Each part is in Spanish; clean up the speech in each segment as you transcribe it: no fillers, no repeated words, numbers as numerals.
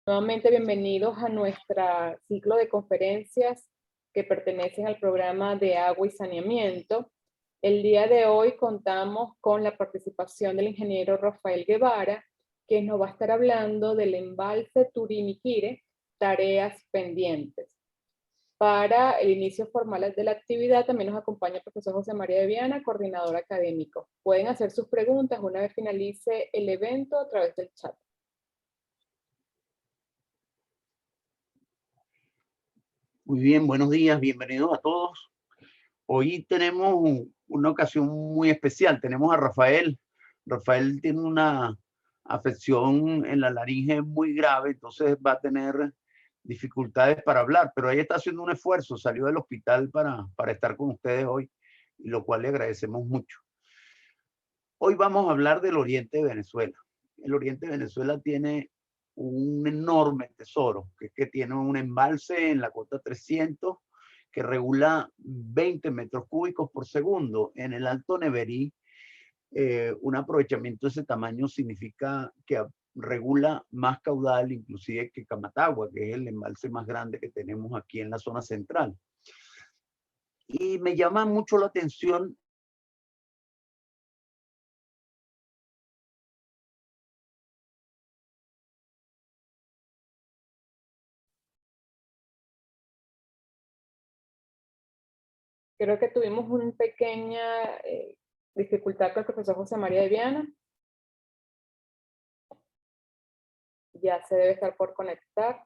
Nuevamente bienvenidos a nuestro ciclo de conferencias que pertenecen al programa de agua y saneamiento. El día de hoy contamos con la participación del ingeniero Rafael Guevara, que nos va a estar hablando del embalse Turimiquire, tareas pendientes. Para el inicio formal de la actividad también nos acompaña el profesor José María de Viana, coordinador académico. Pueden hacer sus preguntas una vez finalice el evento a través del chat. Muy bien, buenos días, bienvenidos a todos. Hoy tenemos una ocasión muy especial. Tenemos a Rafael. Rafael tiene una afección en la laringe muy grave, entonces va a tener dificultades para hablar, pero ella está haciendo un esfuerzo, salió del hospital para estar con ustedes hoy, y lo cual le agradecemos mucho. Hoy vamos a hablar del oriente de Venezuela. El oriente de Venezuela tiene un enorme tesoro, que es que tiene un embalse en la cota 300 que regula 20 metros cúbicos por segundo. En el Alto Neverí, un aprovechamiento de ese tamaño significa que regula más caudal inclusive que Camatagua, que es el embalse más grande que tenemos aquí en la zona central. Y me llama mucho la atención Creo que tuvimos una pequeña dificultad con el profesor José María de Viana. Ya se debe estar por conectar.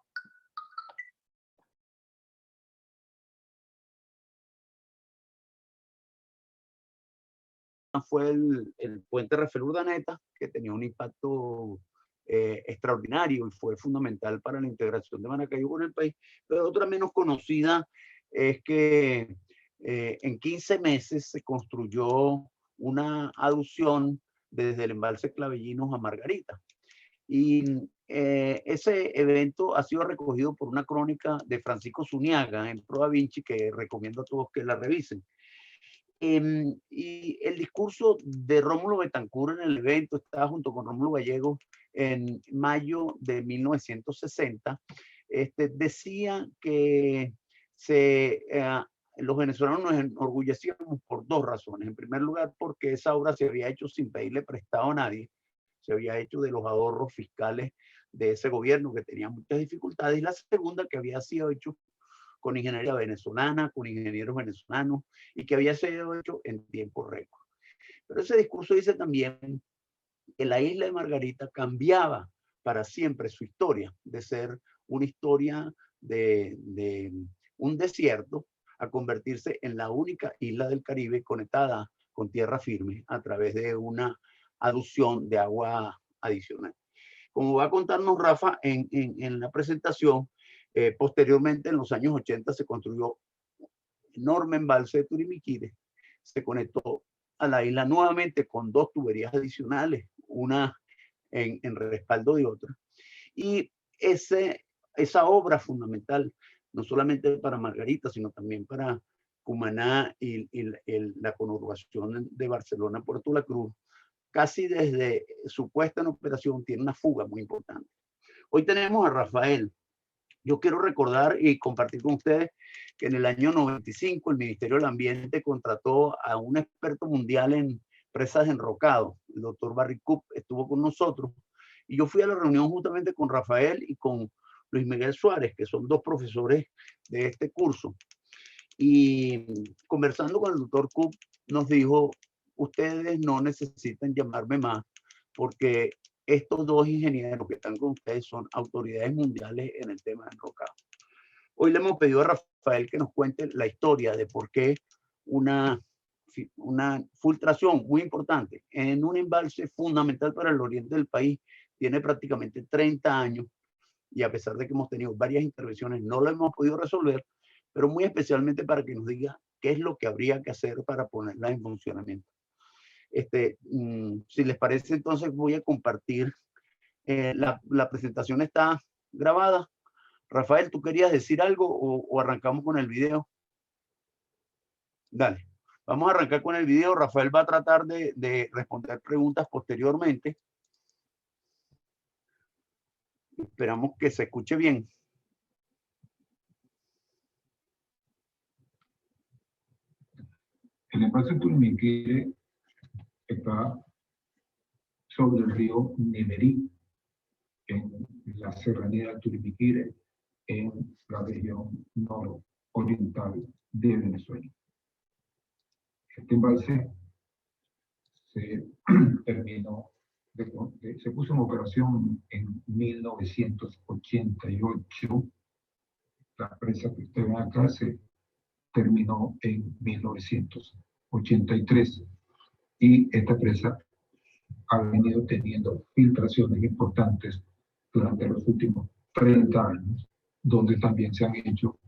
fue el puente Rafael Urdaneta, que tenía un impacto extraordinario y fue fundamental para la integración de Maracaibo con el país. Pero otra menos conocida es que en 15 meses se construyó una aducción desde el embalse Clavellinos a Margarita. Y ese evento ha sido recogido por una crónica de Francisco Zuniaga en Pro Da Vinci, que recomiendo a todos que la revisen. Y el discurso de Rómulo Betancourt en el evento, estaba junto con Rómulo Gallegos en mayo de 1960, decía que los venezolanos nos enorgullecíamos por dos razones. En primer lugar, porque esa obra se había hecho sin pedirle prestado a nadie, se había hecho de los ahorros fiscales de ese gobierno que tenía muchas dificultades, y la segunda, que había sido hecho con ingeniería venezolana, con ingenieros venezolanos, y que había sido hecho en tiempo récord. Pero ese discurso dice también que la isla de Margarita cambiaba para siempre su historia, de ser una historia de un desierto a convertirse en la única isla del Caribe conectada con tierra firme a través de una aducción de agua adicional. Como va a contarnos Rafa en la presentación, posteriormente en los años 80 se construyó un enorme embalse de Turimiquire, se conectó a la isla nuevamente con dos tuberías adicionales, una en respaldo de otra. Y esa obra fundamental, no solamente para Margarita, sino también para Cumaná y la conurbación de Barcelona, Puerto La Cruz, casi desde su puesta en operación tiene una fuga muy importante. Hoy tenemos a Rafael. Yo quiero recordar y compartir con ustedes que en el año 95 el Ministerio del Ambiente contrató a un experto mundial en presas de enrocado, el doctor Barry Coop, estuvo con nosotros, y yo fui a la reunión justamente con Rafael y con Luis Miguel Suárez, que son dos profesores de este curso. Y conversando con el doctor Coop, nos dijo: ustedes no necesitan llamarme más, porque estos dos ingenieros que están con ustedes son autoridades mundiales en el tema de enrocado. Hoy le hemos pedido a Rafael que nos cuente la historia de por qué una filtración muy importante en un embalse fundamental para el oriente del país tiene prácticamente 30 años, y a pesar de que hemos tenido varias intervenciones no lo hemos podido resolver, pero muy especialmente para que nos diga qué es lo que habría que hacer para ponerla en funcionamiento. Si les parece, entonces voy a compartir. La presentación está grabada. Rafael, ¿tú querías decir algo o arrancamos con el video? Dale, vamos a arrancar con el video. Rafael va a tratar de responder preguntas posteriormente. Esperamos que se escuche bien. El embalse Turimiquire está sobre el río Neverí, en la serranía de Turimiquire, en la región nororiental de Venezuela. Este embalse se se puso en operación en 1988. La presa que ustedes ven acá se terminó en 1983 y esta presa ha venido teniendo filtraciones importantes durante los últimos 30 años, donde también se han hecho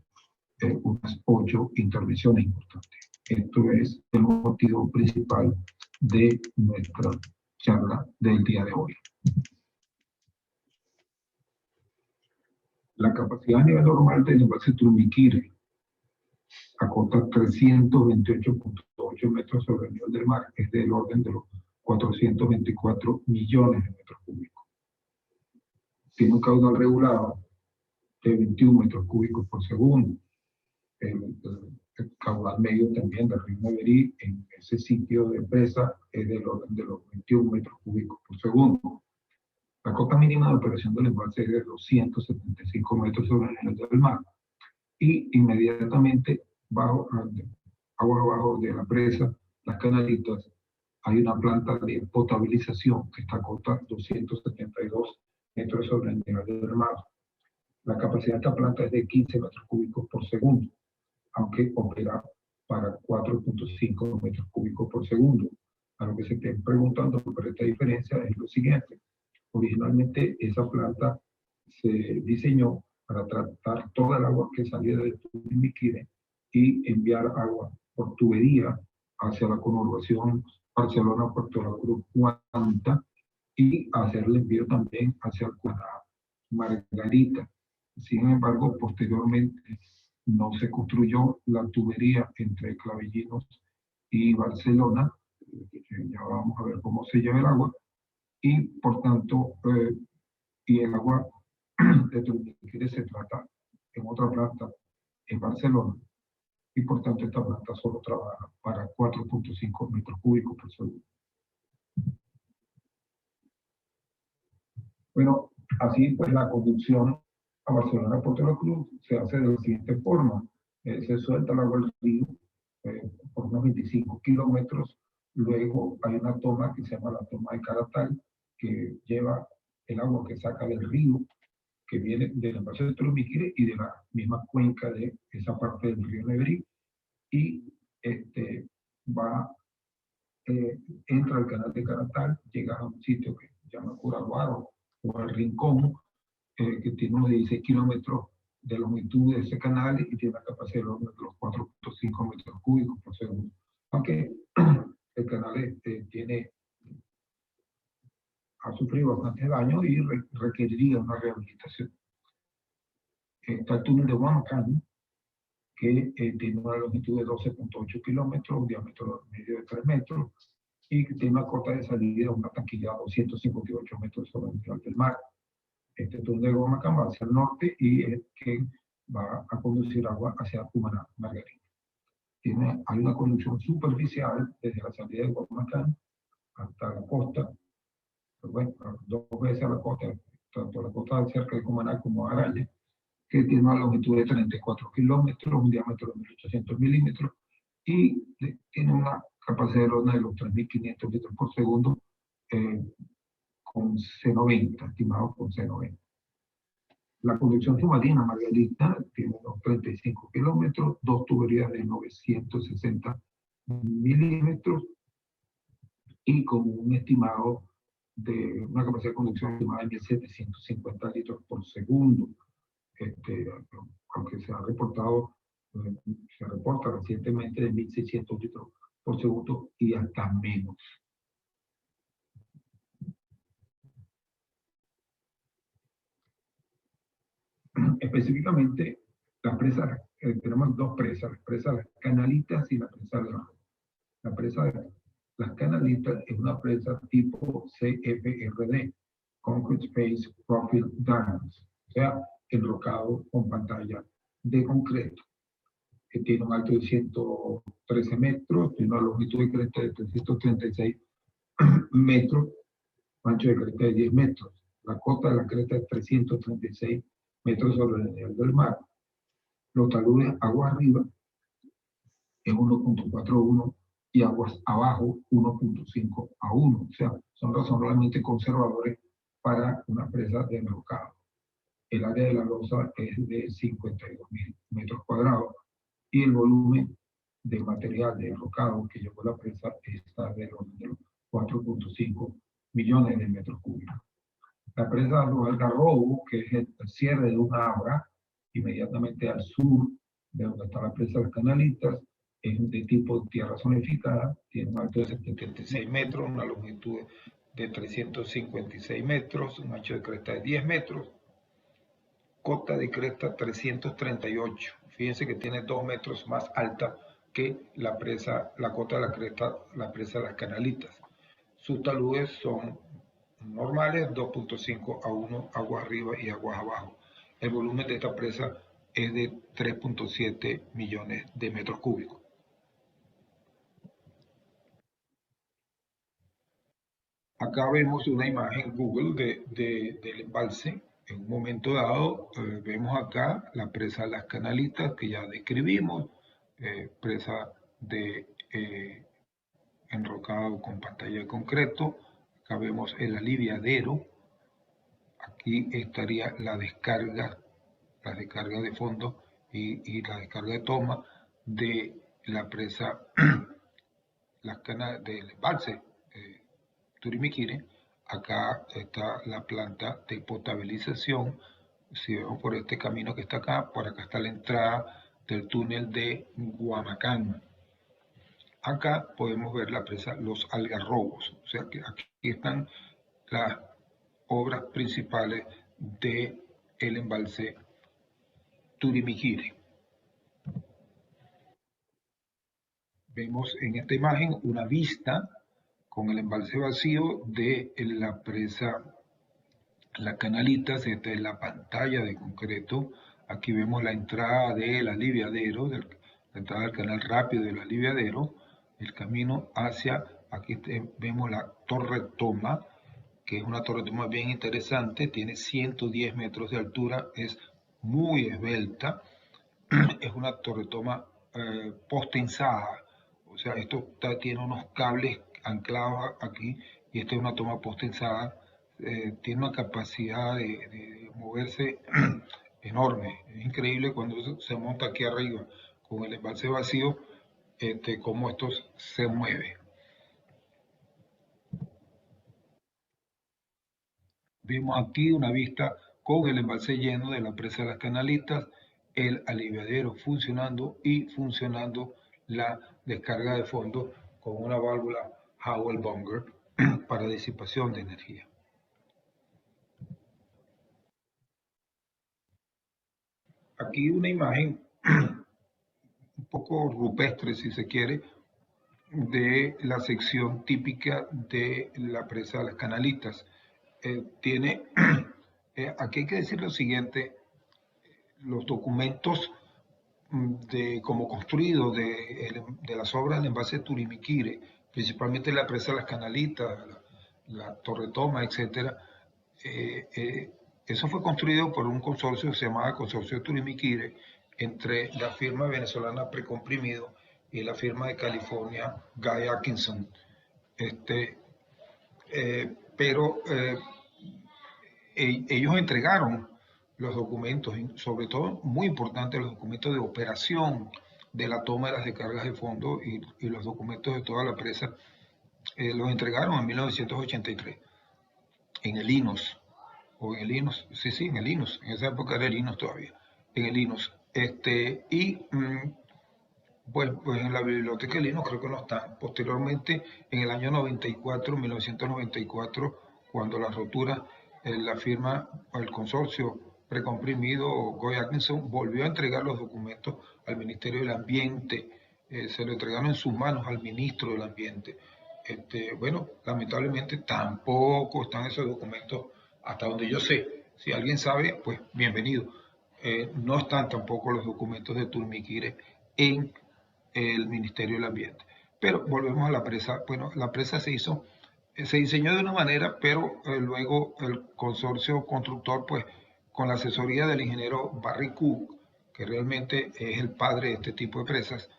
unas 8 intervenciones importantes. Esto es el motivo principal de nuestra charla del día de hoy. La capacidad a nivel normal del embalse Turimiquire a cota 328.8 metros sobre el nivel del mar, es del orden de los 424 millones de metros cúbicos. Tiene un caudal regulado de 21 metros cúbicos por segundo. El caudal medio también del río Neverí en ese sitio de presa es del orden de los 21 metros cúbicos por segundo. La cota mínima de operación del embalse es de 275 metros sobre el nivel del mar. Y inmediatamente agua abajo de la presa, las canalitas, hay una planta de potabilización que está a cota 272 metros sobre el nivel del mar. La capacidad de esta planta es de 15 metros cúbicos por segundo, aunque opera para 4.5 metros cúbicos por segundo. A lo que se estén preguntando por esta diferencia es lo siguiente. Originalmente esa planta se diseñó para tratar toda el agua que salía del Turimiquire y enviar agua por tubería hacia la conurbación Barcelona-Puerto La Cruz-Guanta y hacer el envío también hacia Margarita. Sin embargo, posteriormente no se construyó la tubería entre Clavellinos y Barcelona, ya vamos a ver cómo se lleva el agua, y por tanto, y el agua de Turimiquire se trata en otra planta en Barcelona, y por tanto esta planta solo trabaja para 4.5 metros cúbicos por segundo. Bueno, así pues la conducción a Barcelona Puerto La Cruz se hace de la siguiente forma. Se suelta el agua del río por unos 25 kilómetros, luego hay una toma que se llama la toma de Caratal, que lleva el agua que saca del río, que viene del embalse de Turimiquire y de la misma cuenca de esa parte del río Neverí, y entra al canal de Caratal, llega a un sitio que se llama Curaguaro o el Rincón, que tiene unos 16 kilómetros de longitud de ese canal y tiene la capacidad de los 4.5 metros cúbicos por segundo. Aunque el canal ha sufrido bastante daño y requeriría una rehabilitación. Está el túnel de Huamacán, que tiene una longitud de 12.8 kilómetros, un diámetro medio de 3 metros, y que tiene una cota de salida, una taquilla de 258 metros sobre el nivel del mar. Este túnel de Huamacán va hacia el norte y es que va a conducir agua hacia Cumaná, Margarita. Hay una conducción superficial desde la salida de Huamacán hasta la costa, bueno, 2 veces a la costa, tanto la costa cerca de Cumaná como Araya, que tiene una longitud de 34 kilómetros, un diámetro de 1800 milímetros y tiene una capacidad de lona de los 3.500 litros por segundo con C90, estimado con C90. La conducción submarina Margarita tiene unos 35 kilómetros, 2 tuberías de 960 milímetros y con un estimado de una capacidad de conducción estimada de 1.750 litros por segundo. Aunque se reporta recientemente de 1.600 litros por segundo y hasta menos. Específicamente, las presas, tenemos 2 presas, la presa de las Canalitas y la presa de la presa de las Canalitas es una presa tipo CFRD, Concrete Space Profile Diamonds, o sea, enrocado con pantalla de concreto, que tiene un alto de 113 metros, tiene una longitud de cresta de 336 metros, un ancho de cresta de 10 metros. La cota de la cresta es 336 metros sobre el nivel del mar. Los taludes agua arriba es 1.41 y aguas abajo 1.5 a 1. O sea, son razonablemente conservadores para una presa de enrocado. El área de la losa es de 52.000 metros cuadrados y el volumen de material de enrocado que llevó la presa está de los 4.5 millones de metros cúbicos. La presa de Los Algarrobos, que es el cierre de una abra inmediatamente al sur de donde está la presa de las Canalitas, es de tipo tierra zonificada, tiene un alto de 76 metros, una longitud de 356 metros, un ancho de cresta de 10 metros, cota de cresta 338. Fíjense que tiene 2 metros más alta que la presa, la cota de la cresta, la presa de las Canalitas. Sus taludes son normales, 2.5 a 1, aguas arriba y aguas abajo. El volumen de esta presa es de 3.7 millones de metros cúbicos. Acá vemos una imagen Google del embalse. En un momento dado vemos acá la presa de las Canalitas que ya describimos, presa de enrocado con pantalla de concreto. Acá vemos el aliviadero. Aquí estaría la descarga de fondo y la descarga de toma de la presa del embalse Turimiquiri. Acá está la planta de potabilización. Si vemos por este camino que está acá, por acá está la entrada del túnel de Guamacán. Acá podemos ver la presa Los Algarrobos. O sea que aquí están las obras principales del embalse Turimiquiri. Vemos en esta imagen una vista con el embalse vacío de la presa Las Canalitas. Esta es la pantalla de concreto. Aquí vemos la entrada del aliviadero, la entrada del canal rápido del aliviadero, el camino hacia, aquí vemos la torre toma, que es una torre toma bien interesante, tiene 110 metros de altura, es muy esbelta, es una torre toma postenzada. O sea, esto tiene unos cables anclados aquí y esta es una toma postenzada. Tiene una capacidad de moverse enorme. Es increíble cuando se monta aquí arriba con el embalse vacío, cómo esto se mueve. Vemos aquí una vista con el embalse lleno de la presa de las Canalitas, el aliviadero funcionando y funcionando la descarga de fondo con una válvula Howell-Bunger para disipación de energía. Aquí una imagen un poco rupestre, si se quiere, de la sección típica de la presa de las Canalitas. Aquí hay que decir lo siguiente: los documentos de como construido de las obras del embalse Turimiquiri, principalmente la presa de las Canalitas, la Torre Toma, etc. Eso fue construido por un consorcio que se llamaba Consorcio Turimiquiri, entre la firma venezolana Precomprimido y la firma de California Guy Atkinson. Ellos entregaron los documentos, sobre todo muy importantes, los documentos de operación de la toma de las descargas de fondo y los documentos de toda la presa, los entregaron en 1983 en el INOS, o en el INOS, sí, en el INOS, en esa época era el INOS todavía, en el INOS. Pues en la biblioteca del INOS creo que no está. Posteriormente, en el año 1994, cuando la rotura, la firma, el consorcio Precomprimido o Guy Atkinson volvió a entregar los documentos al Ministerio del Ambiente, se lo entregaron en sus manos al Ministro del Ambiente. Bueno, lamentablemente tampoco están esos documentos hasta donde yo sé. Si alguien sabe, pues bienvenido. No están tampoco los documentos de Turmiquire en el Ministerio del Ambiente. Pero volvemos a la presa. Bueno, la presa se diseñó de una manera, pero luego el consorcio constructor, pues con la asesoría del ingeniero Barry Cook, que realmente es el padre de este tipo de presas,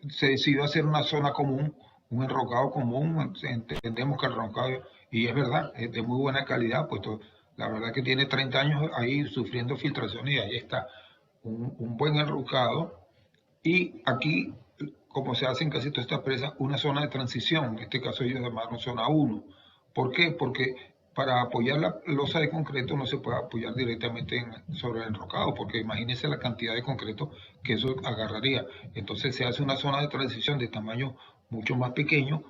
se decidió hacer una zona común, un enrocado común. Entendemos que el enrocado, y es verdad, es de muy buena calidad, pues la verdad que tiene 30 años ahí sufriendo filtraciones y ahí está un buen enrocado. Y aquí, como se hace en casi todas estas presas, una zona de transición, en este caso ellos llamaron zona 1. ¿Por qué? Porque para apoyar la losa de concreto no se puede apoyar directamente sobre el enrocado, porque imagínense la cantidad de concreto que eso agarraría. Entonces se hace una zona de transición de tamaño mucho más pequeño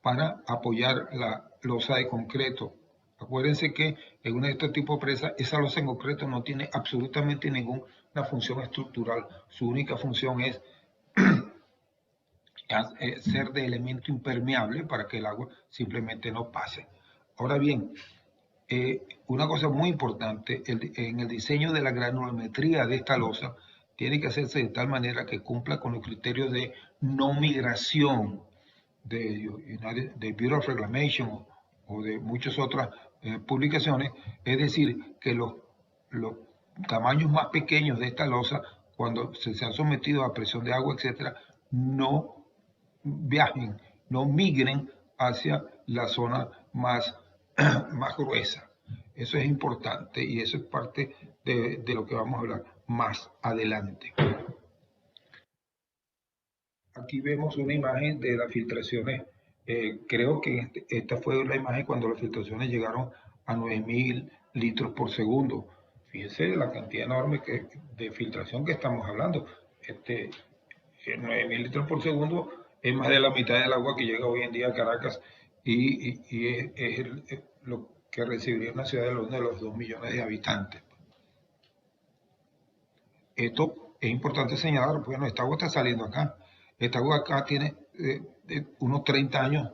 para apoyar la losa de concreto. Acuérdense que en uno de estos tipos de presas, esa losa en concreto no tiene absolutamente ninguna función estructural. Su única función es ser de elemento impermeable para que el agua simplemente no pase. Ahora bien, una cosa muy importante, en el diseño de la granulometría de esta losa, tiene que hacerse de tal manera que cumpla con los criterios de no migración de Bureau of Reclamation o de muchas otras publicaciones. Es decir, que los tamaños más pequeños de esta losa, cuando se han sometido a presión de agua, etcétera, no viajen, no migren hacia la zona más gruesa. Eso es importante y eso es parte de lo que vamos a hablar más adelante. Aquí vemos una imagen de las filtraciones. Creo que esta fue la imagen cuando las filtraciones llegaron a 9.000 litros por segundo. Fíjense la cantidad enorme de filtración que estamos hablando. 9.000 litros por segundo es más de la mitad del agua que llega hoy en día a Caracas y es lo que recibiría una ciudad de los 2 millones de habitantes. Esto es importante señalar. Bueno, esta agua está saliendo acá. Esta agua acá tiene unos 30 años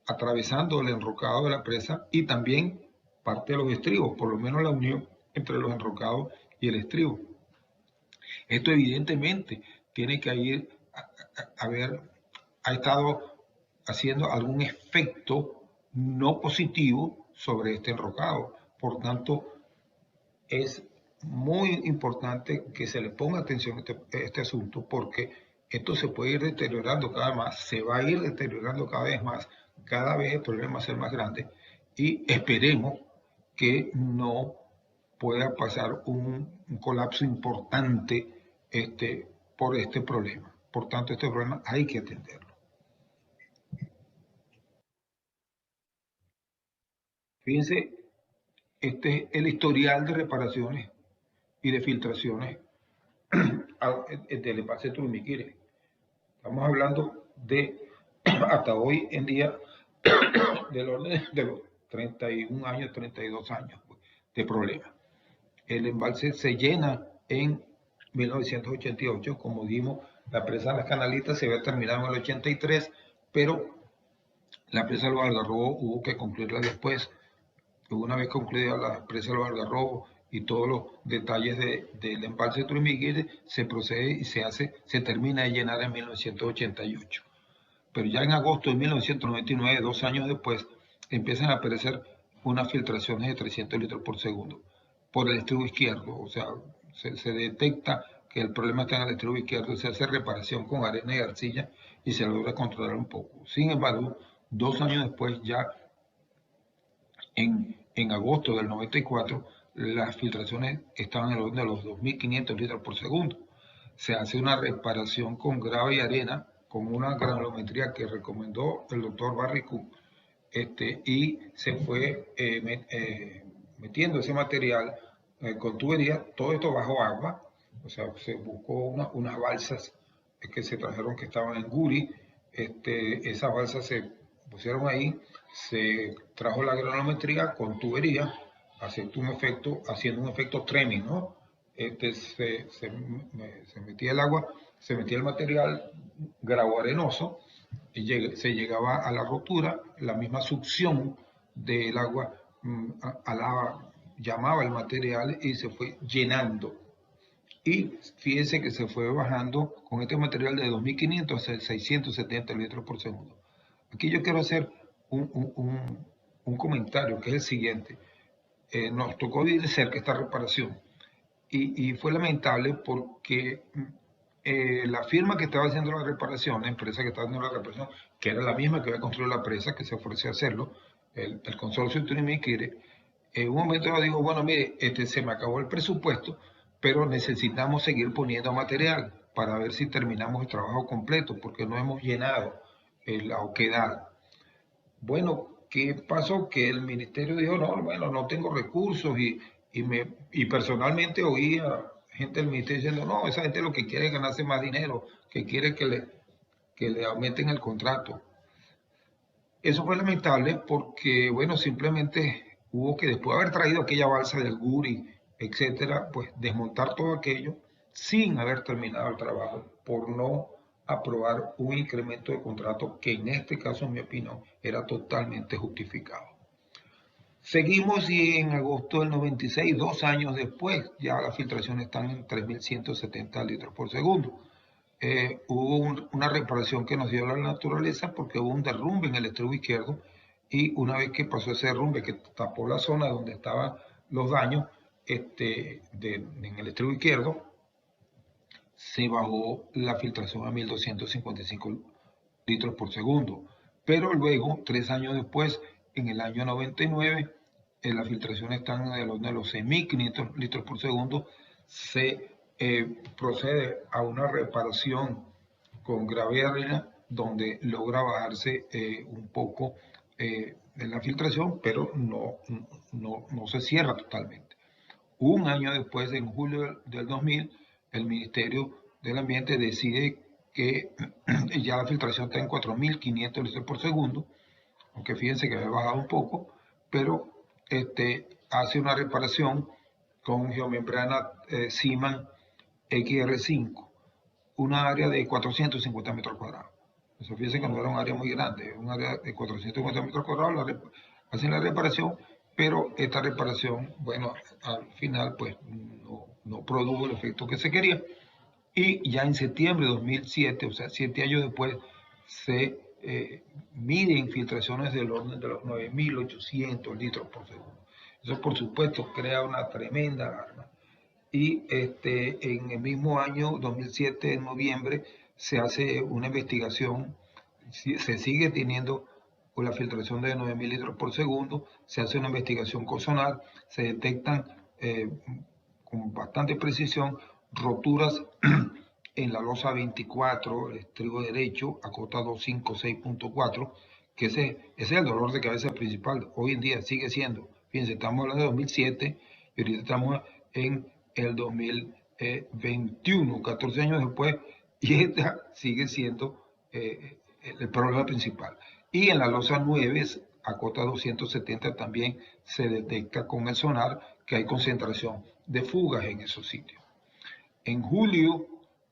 atravesando el enrocado de la presa y también parte de los estribos, por lo menos la unión entre los enrocados y el estribo. Esto evidentemente tiene que ir ha estado haciendo algún efecto no positivo sobre este enrocado. Por tanto, es muy importante que se le ponga atención a este asunto, porque esto se puede ir deteriorando cada vez más, se va a ir deteriorando cada vez más, cada vez el problema va a ser más grande y esperemos que no pueda pasar un colapso importante por este problema. Por tanto, este problema hay que atenderlo. Fíjense, este es el historial de reparaciones y de filtraciones del embalse Turmiquire. Estamos hablando de, hasta hoy en día, del orden de los 31 años, 32 años de problema. El embalse se llena en 1988, como dijimos, la presa de las Canalitas se había terminado en el 83, pero la presa del Algarrobo hubo que concluirla después. Una vez concluida la presa del Algarrobo y todos los detalles del embalse de Turmiquire, se procede y se termina de llenar en 1988. Pero ya en agosto de 1999, 2 años después, empiezan a aparecer unas filtraciones de 300 litros por segundo por el estribo izquierdo. O sea, se detecta que el problema está en el estribo izquierdo, se hace reparación con arena y arcilla y se logra controlar un poco. Sin embargo, 2 años después, ya en agosto del 94, las filtraciones estaban en el orden de los 2.500 litros por segundo. Se hace una reparación con grava y arena, con una granulometría que recomendó el doctor Barry Cook, y se fue metiendo ese material con tubería, todo esto bajo agua. O sea, se buscó unas balsas que se trajeron que estaban en Guri. Esas balsas se pusieron ahí, se trajo la granulometría con tubería, haciendo un efecto trimming, ¿no? Se metía el agua, se metía el material gravo arenoso y se llegaba a la rotura, la misma succión del agua llamaba el material y se fue llenando. Y fíjense que se fue bajando con este material de 2.500 a 670 litros por segundo. Aquí yo quiero hacer un comentario que es el siguiente. Nos tocó vivir de cerca esta reparación y fue lamentable porque la firma que estaba haciendo la reparación, la empresa que estaba haciendo la reparación, que era la misma que había construido la presa, que se ofreció a hacerlo, el consorcio Turimí-Quire, en un momento dijo, bueno, mire, se me acabó el presupuesto, pero necesitamos seguir poniendo material para ver si terminamos el trabajo completo, porque no hemos llenado la oquedad. Bueno, ¿qué pasó? Que el ministerio dijo, no, bueno, no tengo recursos y personalmente oí a gente del ministerio diciendo, no, esa gente lo que quiere es ganarse más dinero, que quiere que le aumenten el contrato. Eso fue lamentable porque, bueno, simplemente hubo que, después de haber traído aquella balsa del Guri, etcétera, pues desmontar todo aquello sin haber terminado el trabajo por no aprobar un incremento de contrato que en este caso, en mi opinión, era totalmente justificado. Seguimos y en agosto del 96, 2 años después, ya las filtraciones están en 3.170 litros por segundo. Hubo una reparación que nos dio la naturaleza porque hubo un derrumbe en el estribo izquierdo y una vez que pasó ese derrumbe que tapó la zona donde estaban los daños en el estribo izquierdo, se bajó la filtración a 1.255 litros por segundo. Pero luego, 3 años después, en el año 99, las filtraciones están de los 6.500 litros por segundo. Se procede a una reparación con gravedad donde logra bajarse un poco en la filtración, pero no se cierra totalmente. Un año después, en julio del 2000, el Ministerio del Ambiente decide que ya la filtración está en 4.500 litros por segundo, aunque fíjense que había bajado un poco, pero hace una reparación con geomembrana Siman XR5, una área de 450 metros cuadrados. Eso fíjense que no era un área muy grande, un área de 450 metros cuadrados, hacen la reparación, pero esta reparación, bueno, al final pues no produjo el efecto que se quería. Y ya en septiembre de 2007, o sea, 7 años después, se miden filtraciones del orden de los 9.800 litros por segundo. Eso, por supuesto, crea una tremenda alarma. Y en el mismo año, 2007, en noviembre, se hace una investigación, se sigue teniendo con la filtración de 9.000 litros por segundo, se hace una investigación con sonar, se detectan con bastante precisión roturas en la losa 24, el estribo derecho, acota 256.4, que ese es el dolor de cabeza principal. Hoy en día sigue siendo, fíjense, estamos hablando de 2007 y ahorita estamos en el 2021, 14 años después, y esta sigue siendo el problema principal. Y en la losa 9, acota 270, también se detecta con el sonar que hay concentración de fugas en esos sitios. En julio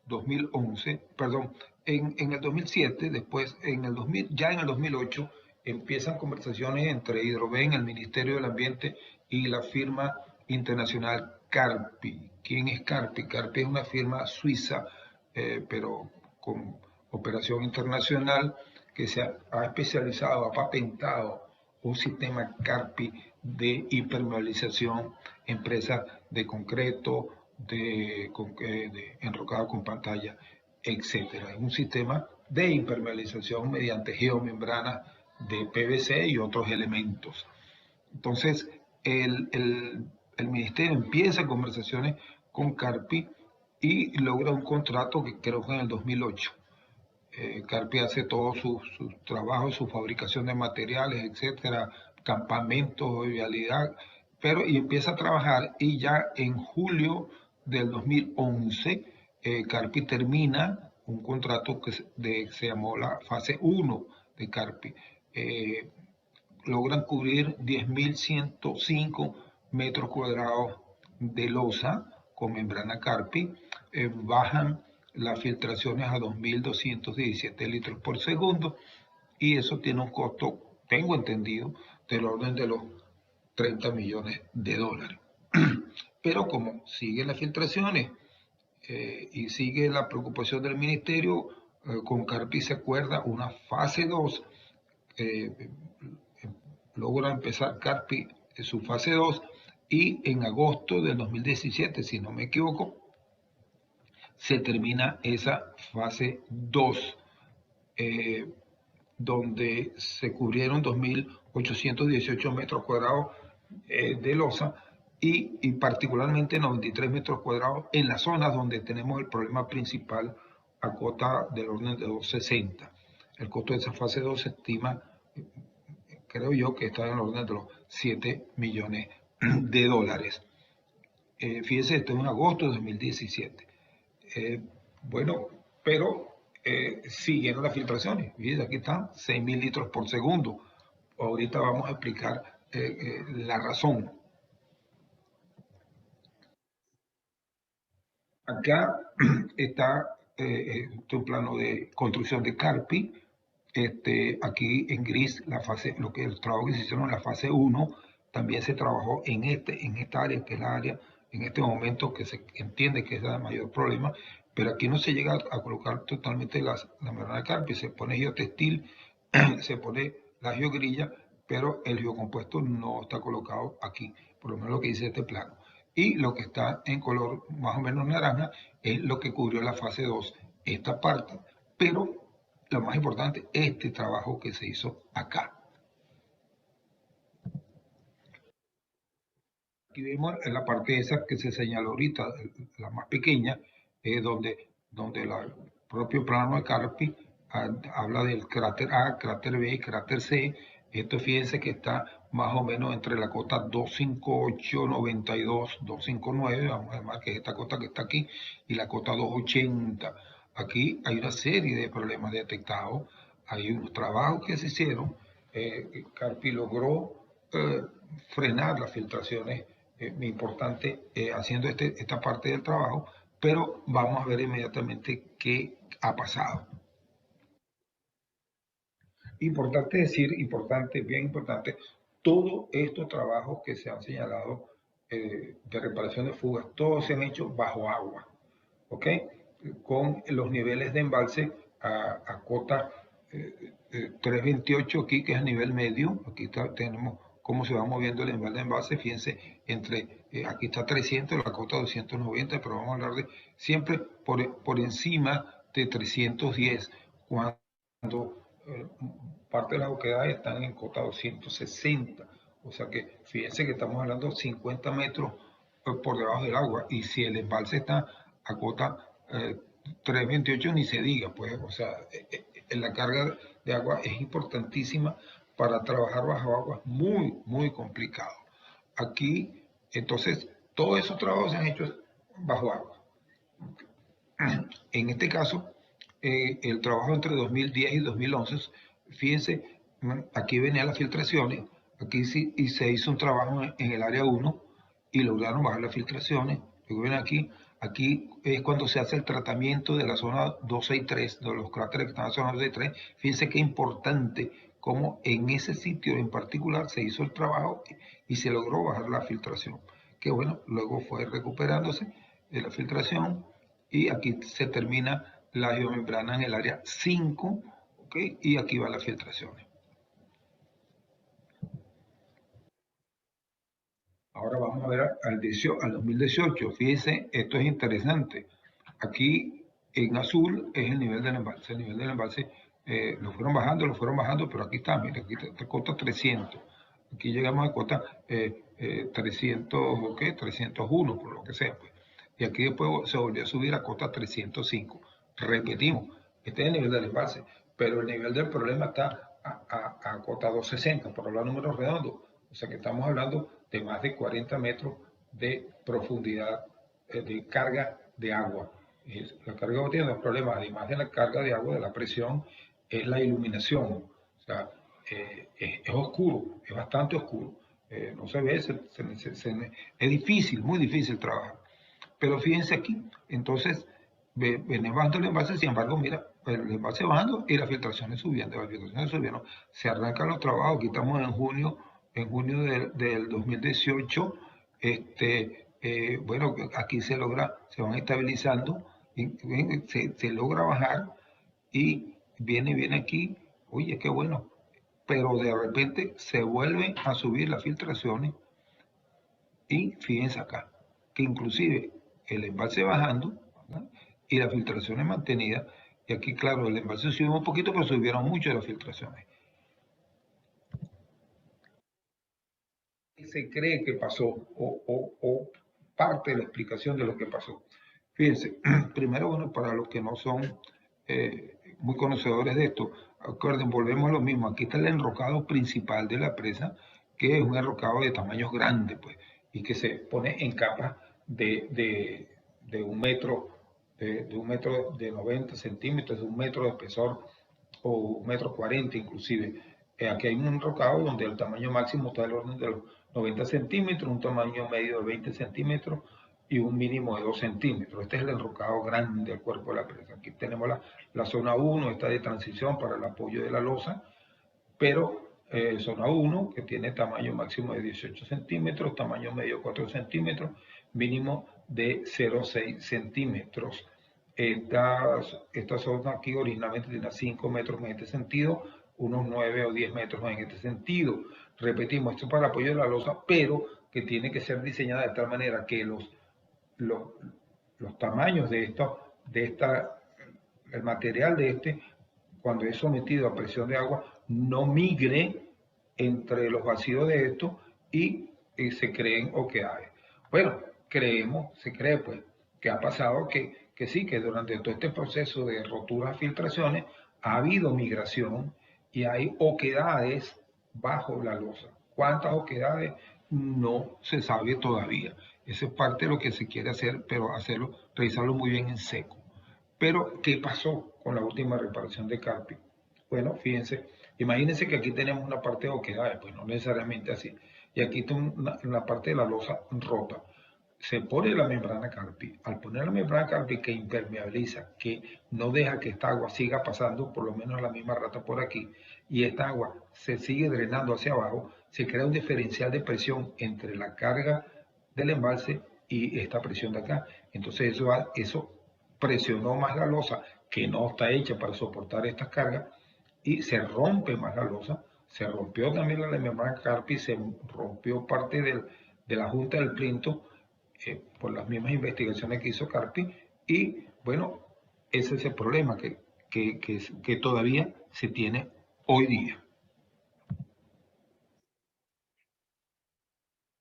2011, perdón, en el 2007, después en el 2000, ya en el 2008, empiezan conversaciones entre Hidroven, el Ministerio del Ambiente y la firma internacional Carpi. ¿Quién es Carpi? Carpi es una firma suiza, pero con operación internacional, que se ha especializado, ha patentado un sistema Carpi de impermeabilización, empresas de concreto, de enrocado con pantalla, etcétera. Es un sistema de impermeabilización mediante geomembranas de PVC y otros elementos. Entonces, el ministerio empieza conversaciones con Carpi y logra un contrato que creo que en el 2008. Carpi hace todos sus trabajos, su fabricación de materiales, etcétera, campamentos de vialidad, y empieza a trabajar y ya en julio del 2011 Carpi termina un contrato que se llamó la fase 1 de Carpi. Logran cubrir 10.105 metros cuadrados de losa con membrana Carpi, bajan las filtraciones a 2.217 litros por segundo y eso tiene un costo, tengo entendido, del orden de los 30 millones de dólares. Pero como siguen las filtraciones y sigue la preocupación del ministerio, con Carpi se acuerda una fase 2, logra empezar Carpi su fase 2 y en agosto del 2017, si no me equivoco, se termina esa fase 2, donde se cubrieron 2.818 metros cuadrados de losa y particularmente 93 metros cuadrados en las zonas donde tenemos el problema principal a cota del orden de 260. El costo de esa fase 2 se estima, creo yo, que está en el orden de los 7 millones de dólares. Fíjense, esto es en agosto de 2017. Bueno, pero siguieron las filtraciones. Fíjense, aquí están 6.000 litros por segundo. Ahorita vamos a explicar la razón. Acá está un plano de construcción de Carpi. Aquí en gris, lo que el trabajo que se hicieron en la fase 1, también se trabajó en esta área, que es la área en este momento que se entiende que es el mayor problema, pero aquí no se llega a colocar totalmente la membrana de Carpi, se pone geotextil, se pone la geogrilla, pero el geocompuesto no está colocado aquí, por lo menos lo que dice este plano. Y lo que está en color más o menos naranja es lo que cubrió la fase 2, esta parte. Pero lo más importante, este trabajo que se hizo acá. Aquí vemos en la parte esa que se señaló ahorita, la más pequeña, donde el propio plano de Carpi habla del cráter A, cráter B y cráter C. Esto fíjense que está más o menos entre la cota 258, 92, 259, vamos a llamar que es esta cota que está aquí, y la cota 280. Aquí hay una serie de problemas detectados, hay unos trabajos que se hicieron, Carpi logró frenar las filtraciones, importante, haciendo esta parte del trabajo, pero vamos a ver inmediatamente qué ha pasado. Importante decir, bien importante, todos estos trabajos que se han señalado de reparación de fugas, todos se han hecho bajo agua, ¿ok? Con los niveles de embalse a cota 328 aquí, que es a nivel medio. Aquí tenemos cómo se va moviendo el nivel de embalse. Fíjense, aquí está 300, la cota 290, pero vamos a hablar de siempre por encima de 310, cuando parte de las oquedades están en cota 260. O sea que fíjense que estamos hablando de 50 metros por debajo del agua, y si el embalse está a cota 328 ni se diga, pues, o sea, la carga de agua es importantísima para trabajar bajo agua, muy, muy complicado. Aquí, entonces, todos esos trabajos se han hecho bajo agua. En este caso, el trabajo entre 2010 y 2011, fíjense, aquí venían las filtraciones, aquí sí, y se hizo un trabajo en el área 1 y lograron bajar las filtraciones. Luego ven aquí es cuando se hace el tratamiento de la zona 263, de los cráteres que están en la zona 263. Fíjense qué importante cómo en ese sitio en particular se hizo el trabajo y se logró bajar la filtración. Que bueno, luego fue recuperándose de la filtración, y aquí se termina la geomembrana en el área 5, ¿okay? Y aquí van las filtraciones. Ahora vamos a ver al 2018. Fíjense, esto es interesante. Aquí en azul es el nivel del embalse. El nivel del embalse lo fueron bajando, pero aquí está, mira, aquí está cota 300. Aquí llegamos a cota 300, ¿qué? 301, por lo que sea, pues. Y aquí después se volvió a subir a cota 305. Repetimos, este es el nivel del embalse, pero el nivel del problema está a cota 260, por hablar números redondos. O sea que estamos hablando de más de 40 metros de profundidad de carga de agua. La carga de agua tiene dos problemas, además de la carga de agua, de la presión, es la iluminación. O sea, es oscuro, es bastante oscuro. No se ve, es difícil, muy difícil trabajar. Pero fíjense aquí, entonces, viene bajando el embalse, sin embargo, mira, el embalse bajando y las filtraciones subiendo, se arrancan los trabajos, aquí estamos en junio en junio del 2018, bueno, aquí se van estabilizando, se logra bajar y viene aquí, oye, qué bueno, pero de repente se vuelven a subir las filtraciones y fíjense acá, que inclusive el embalse bajando, ¿verdad? Y las filtraciones mantenidas, y aquí claro, el embalse subió un poquito, pero subieron mucho las filtraciones. Se cree que pasó o parte de la explicación de lo que pasó. Fíjense, primero, bueno, para los que no son muy conocedores de esto, acuerden, volvemos a lo mismo, aquí está el enrocado principal de la presa, que es un enrocado de tamaños grandes, pues, y que se pone en capas de 1 metro, de 1 metro de 90 centímetros, de 1 metro de espesor, o 1,40 m inclusive. Aquí hay un enrocado donde el tamaño máximo está del orden de los 90 centímetros, un tamaño medio de 20 centímetros y un mínimo de 2 centímetros. Este es el enrocado grande del cuerpo de la presa. Aquí tenemos la zona 1, esta de transición para el apoyo de la losa, pero zona 1, que tiene tamaño máximo de 18 centímetros, tamaño medio 4 centímetros, mínimo de 0,6 centímetros. Esta zona aquí originalmente tenía 5 metros en este sentido, unos 9 o 10 metros en este sentido. Repetimos, esto es para el apoyo de la losa, pero que tiene que ser diseñada de tal manera que los tamaños el material cuando es sometido a presión de agua, no migre entre los vacíos de esto y se creen oquedades. Bueno, se cree pues, que ha pasado que sí, que durante todo este proceso de roturas, filtraciones, ha habido migración y hay oquedades bajo la losa. ¿Cuántas oquedades? No se sabe todavía. Eso es parte de lo que se quiere hacer, pero revisarlo muy bien en seco. Pero, ¿qué pasó con la última reparación de Carpi? Bueno, fíjense, imagínense que aquí tenemos una parte de oquedades, pues no necesariamente así. Y aquí está una parte de la losa rota. Se pone la membrana Carpi. Al poner la membrana Carpi que impermeabiliza, que no deja que esta agua siga pasando, por lo menos la misma rata por aquí, y esta agua se sigue drenando hacia abajo, se crea un diferencial de presión entre la carga del embalse y esta presión de acá. Entonces eso presionó más la losa, que no está hecha para soportar estas cargas, y se rompe más la losa. Se rompió también la membrana Carpi, se rompió parte de la junta del plinto, por las mismas investigaciones que hizo Carpi, y bueno, ese es el problema que todavía se tiene hoy día.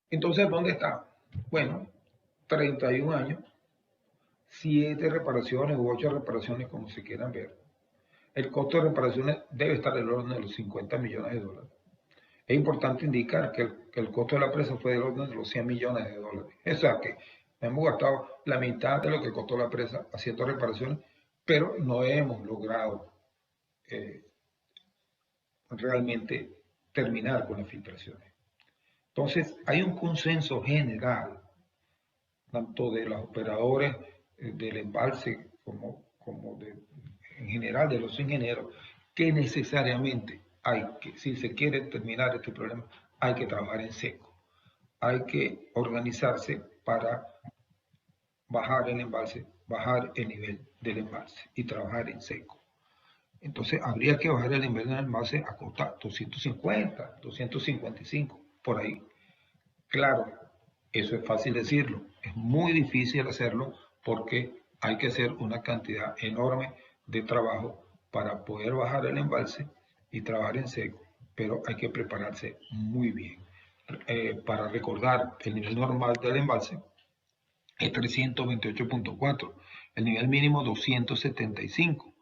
Entonces, ¿dónde está? Bueno, 31 años, 7 reparaciones u 8 reparaciones, como se quieran ver. El costo de reparaciones debe estar del orden de los 50 millones de dólares. Es importante indicar que el costo de la presa fue del orden de los 100 millones de dólares. O sea que hemos gastado la mitad de lo que costó la presa haciendo reparaciones, pero no hemos logrado realmente terminar con las filtraciones. Entonces, hay un consenso general, tanto de los operadores del embalse como en general de los ingenieros, que necesariamente si se quiere terminar este problema, hay que trabajar en seco. Hay que organizarse para bajar el embalse, bajar el nivel del embalse y trabajar en seco. Entonces habría que bajar el nivel del embalse a costa 250, 255, por ahí. Claro, eso es fácil decirlo, es muy difícil hacerlo porque hay que hacer una cantidad enorme de trabajo para poder bajar el embalse y trabajar en seco, pero hay que prepararse muy bien. Para recordar, el nivel normal del embalse es 328.4, el nivel mínimo 275,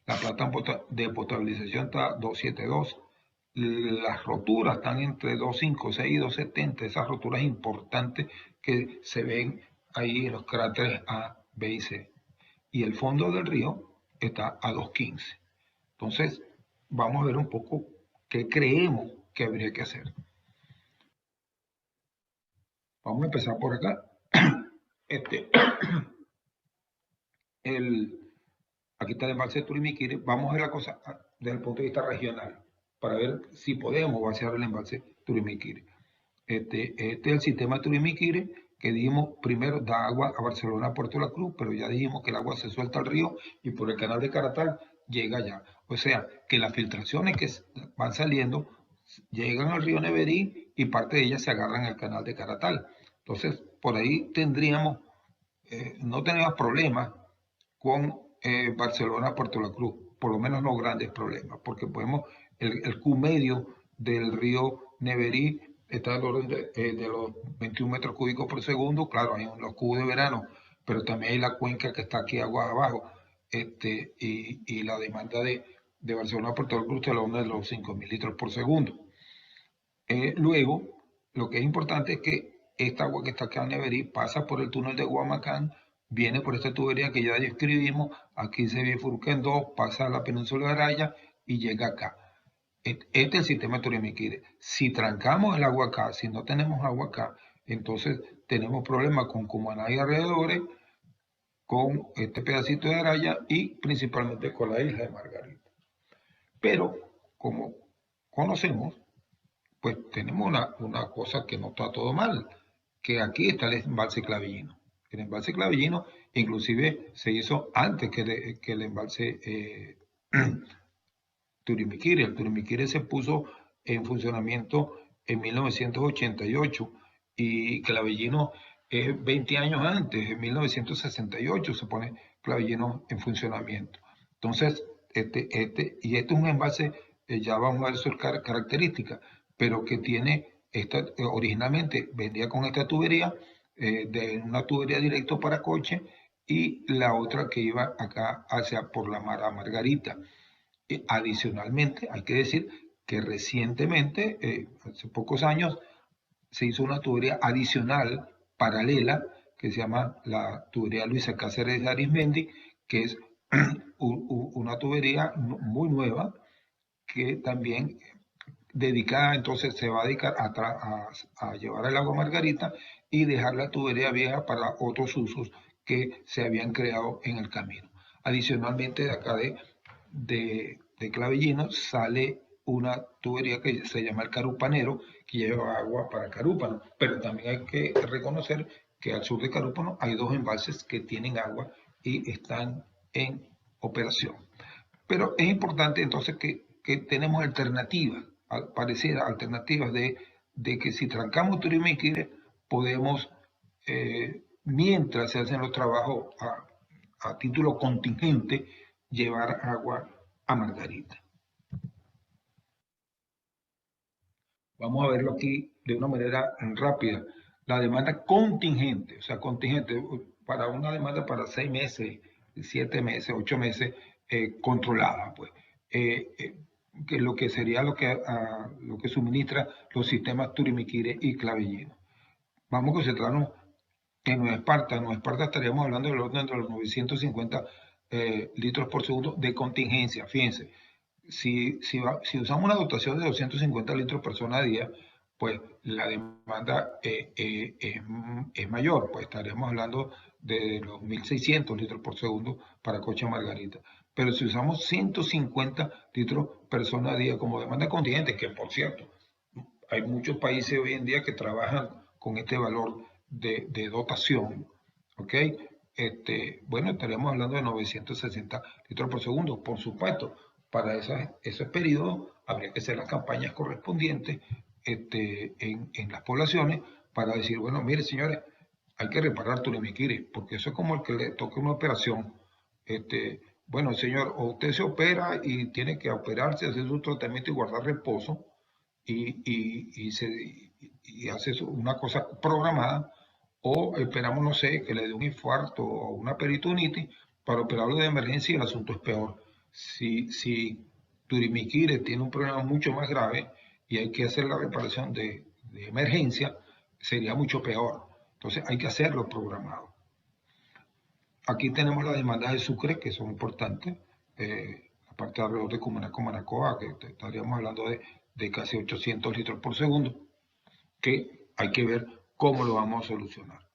la planta de potabilización está 272, las roturas están entre 256 y 270, esas roturas importantes que se ven ahí en los cráteres A, B y C. Y el fondo del río está a 215. Entonces, vamos a ver un poco qué creemos que habría que hacer. Vamos a empezar por acá. Aquí está el embalse de Turimiquiri. Vamos a ver la cosa desde el punto de vista regional, para ver si podemos vaciar el embalse Turimiquiri. Este es el sistema Turimiquiri, que dijimos primero da agua a Barcelona, Puerto La Cruz, pero ya dijimos que el agua se suelta al río y por el canal de Caratal llega allá. O sea, que las filtraciones que van saliendo llegan al río Neverí y parte de ellas se agarran al canal de Caratal. Entonces, por ahí no tenemos problemas con Barcelona, Puerto La Cruz, por lo menos no grandes problemas, porque el Q medio del río Neverí está al orden de los 21 metros cúbicos por segundo. Claro, hay los cubos de verano, pero también hay la cuenca que está aquí aguas abajo, y la demanda de Barcelona, Puerto La Cruz está al orden de los 5.000 litros por segundo. Luego, lo que es importante es que esta agua que está acá en Neverí pasa por el túnel de Guamacán, viene por esta tubería que ya describimos, aquí se bifurca en dos, pasa a la península de Araya y llega acá. Este es el sistema de Turimiquiri. Si trancamos el agua acá, si no tenemos agua acá, entonces tenemos problemas con Cumaná y alrededores, con este pedacito de Araya y principalmente con la isla de Margarita. Pero, como conocemos, pues tenemos una cosa que no está todo mal, que aquí está el embalse Clavillino. El embalse Clavillino inclusive se hizo antes que el embalse Turimiquiri. El Turimiquiri se puso en funcionamiento en 1988 y Clavillino es 20 años antes, en 1968 se pone Clavillino en funcionamiento. Entonces, este es un embalse, ya vamos a ver sus características, pero que tiene originalmente vendía con esta tubería, de una tubería directo para coche, y la otra que iba acá hacia por la Margarita. Adicionalmente, hay que decir que recientemente, hace pocos años, se hizo una tubería adicional, paralela, que se llama la tubería Luisa Cáceres de Arismendi, que es una tubería muy nueva, que también dedicada, entonces se va a dedicar a llevar el agua Margarita y dejar la tubería vieja para otros usos que se habían creado en el camino. Adicionalmente, de acá de Clavillino sale una tubería que se llama el Carupanero, que lleva agua para Carúpano, pero también hay que reconocer que al sur de Carúpano hay dos embalses que tienen agua y están en operación. Pero es importante entonces que tenemos alternativas, pareciera alternativas de que si trancamos Turimiquiri podemos, mientras se hacen los trabajos a título contingente, llevar agua a Margarita. Vamos a verlo aquí de una manera rápida. La demanda contingente, o sea, contingente para una demanda para 6 meses, 7 meses, 8 meses, controlada, pues. Que lo que sería lo que suministra los sistemas Turimiquiri y Clavillino. Vamos a concentrarnos en Nueva Esparta. En Nueva Esparta estaríamos hablando del orden de los 950 litros por segundo de contingencia. Fíjense, si usamos una dotación de 250 litros persona a día, pues la demanda es mayor, pues estaremos hablando de los 1.600 litros por segundo para Cocha Margarita. Pero si usamos 150 litros persona a día como demanda contingente, que por cierto, hay muchos países hoy en día que trabajan con este valor de dotación, ¿ok? Bueno, estaremos hablando de 960 litros por segundo. Por supuesto, para esos periodos habría que hacer las campañas correspondientes en las poblaciones para decir, bueno, mire señores, hay que reparar Turimiquiri, porque eso es como el que le toque una operación. Bueno, señor, o usted se opera y tiene que operarse, hacer su tratamiento y guardar reposo, y hace una cosa programada, o esperamos, no sé, que le dé un infarto o una peritonitis para operarlo de emergencia y el asunto es peor. Si Turimiquiri tiene un problema mucho más grave y hay que hacer la reparación de emergencia, sería mucho peor. Entonces hay que hacerlo programado. Aquí tenemos las demandas de Sucre, que son importantes. La parte de alrededor de Cumanaco, Manacoa, que estaríamos hablando de casi 800 litros por segundo, que hay que ver cómo lo vamos a solucionar.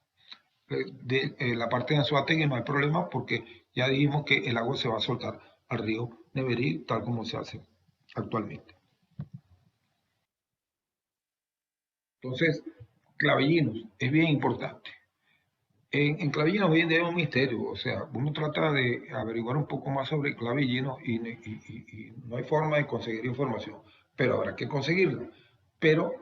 La parte de Anzoátegui no hay problema porque ya dijimos que el agua se va a soltar al río Neverí, tal como se hace actualmente. Entonces, Clavellinos es bien importante. En Clavellinos hoy en día es un misterio, o sea, uno trata de averiguar un poco más sobre Clavellinos y no hay forma de conseguir información, pero habrá que conseguirla. Pero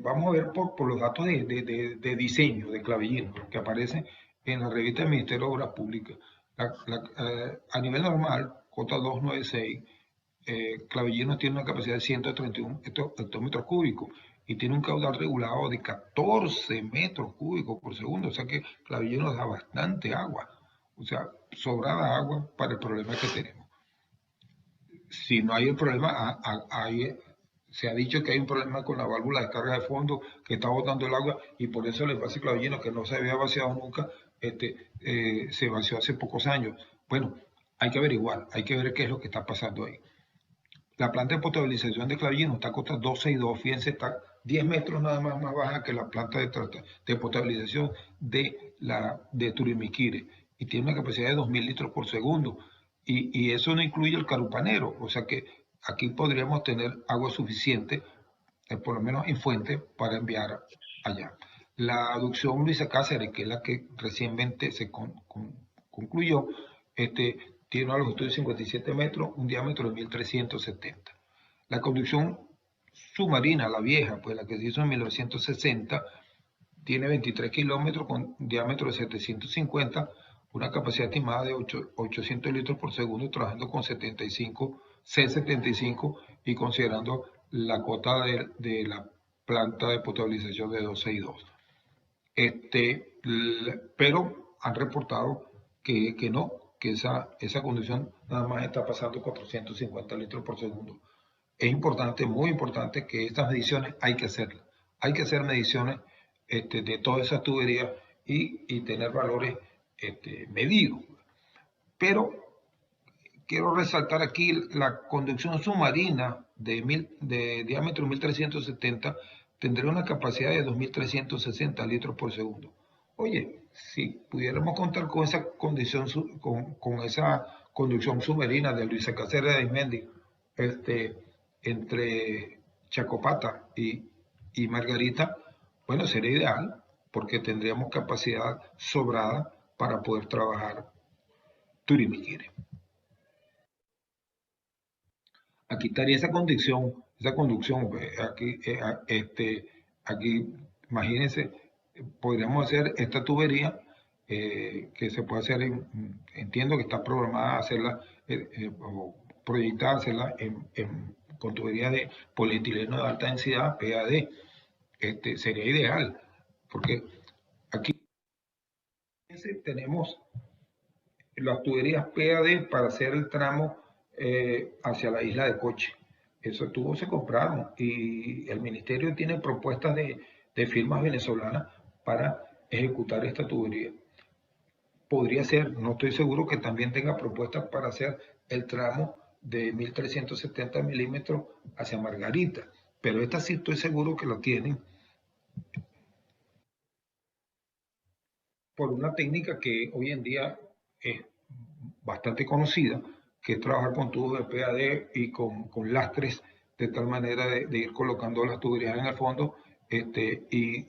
vamos a ver por los datos de diseño de Clavellinos que aparecen en la revista del Ministerio de Obras Públicas. A nivel normal, cota 296, Clavellinos tiene una capacidad de 131 hectómetros cúbicos y tiene un caudal regulado de 14 metros cúbicos por segundo, o sea que Clavellinos da bastante agua, o sea, sobrada agua para el problema que tenemos. Si no hay el problema, se ha dicho que hay un problema con la válvula de carga de fondo que está botando el agua y por eso el envase Clavellinos, que no se había vaciado nunca, se vació hace pocos años. Bueno, hay que averiguar, hay que ver qué es lo que está pasando ahí. La planta de potabilización de Clavellinos está a costa 12,2, fíjense, está 10 metros nada más baja que la planta de potabilización de Turimiquire y tiene una capacidad de 2.000 litros por segundo. Y eso no incluye el Carupanero, o sea que aquí podríamos tener agua suficiente, por lo menos en fuente, para enviar allá. La aducción Luisa Cáceres, que es la que recientemente se concluyó, tiene una longitud de 57 metros, un diámetro de 1.370. La conducción submarina, la vieja, pues la que se hizo en 1960, tiene 23 kilómetros con un diámetro de 750, una capacidad estimada de 800 litros por segundo, trabajando con 75 C75 y considerando la cota de la planta de potabilización de 262. Pero han reportado que no, que esa condición nada más está pasando 450 litros por segundo. Es importante, muy importante, que estas mediciones hay que hacerlas. Hay que hacer mediciones de todas esas tuberías y tener valores medidos. Pero quiero resaltar aquí la conducción submarina de diámetro 1370 tendría una capacidad de 2.360 litros por segundo. Oye, si pudiéramos contar con esa condición, con esa conducción submarina de Luisa Cáceres de Aizmendi, entre Chacopata y Margarita, bueno, sería ideal, porque tendríamos capacidad sobrada para poder trabajar Turimiquire. Aquí estaría esa conducción, aquí, imagínense, podríamos hacer esta tubería que se puede hacer, entiendo que está programada a hacerla o proyectada a hacerla con tubería de polietileno de alta densidad, PAD. Sería ideal, porque aquí tenemos las tuberías PAD para hacer el tramo hacia la isla de Coche. Esos tubos se compraron y el ministerio tiene propuestas de firmas venezolanas para ejecutar esta tubería. Podría ser, no estoy seguro que también tenga propuestas para hacer el tramo de 1370 milímetros hacia Margarita, pero esta sí estoy seguro que lo tienen por una técnica que hoy en día es bastante conocida, que es trabajar con tubos de PAD y con lastres, de tal manera de ir colocando las tuberías en el fondo, y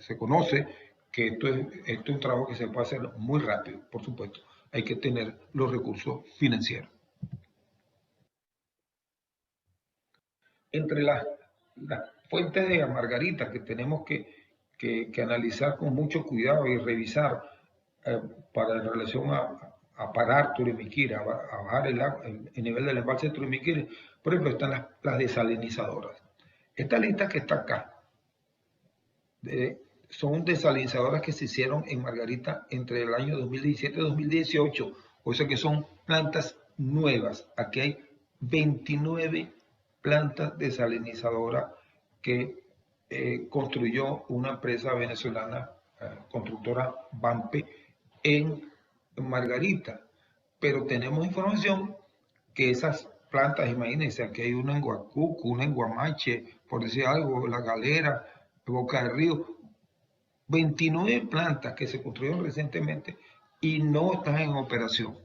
se conoce que esto es un trabajo que se puede hacer muy rápido, por supuesto. Hay que tener los recursos financieros. Entre las fuentes de Margarita que tenemos que analizar con mucho cuidado y revisar para en relación a parar Turimiquire, a bajar el nivel del embalse de Turimiquire, por ejemplo, están las desalinizadoras. Esta lista que está acá son desalinizadoras que se hicieron en Margarita entre el año 2017 y 2018, o sea que son plantas nuevas. Aquí hay 29 plantas desalinizadoras que construyó una empresa venezolana, constructora Bampe, en Margarita. Pero tenemos información que esas plantas, imagínense, aquí hay una en Guacuco, una en Guamache, por decir algo, La Galera, Boca del Río, 29 plantas que se construyeron recientemente y no están en operación.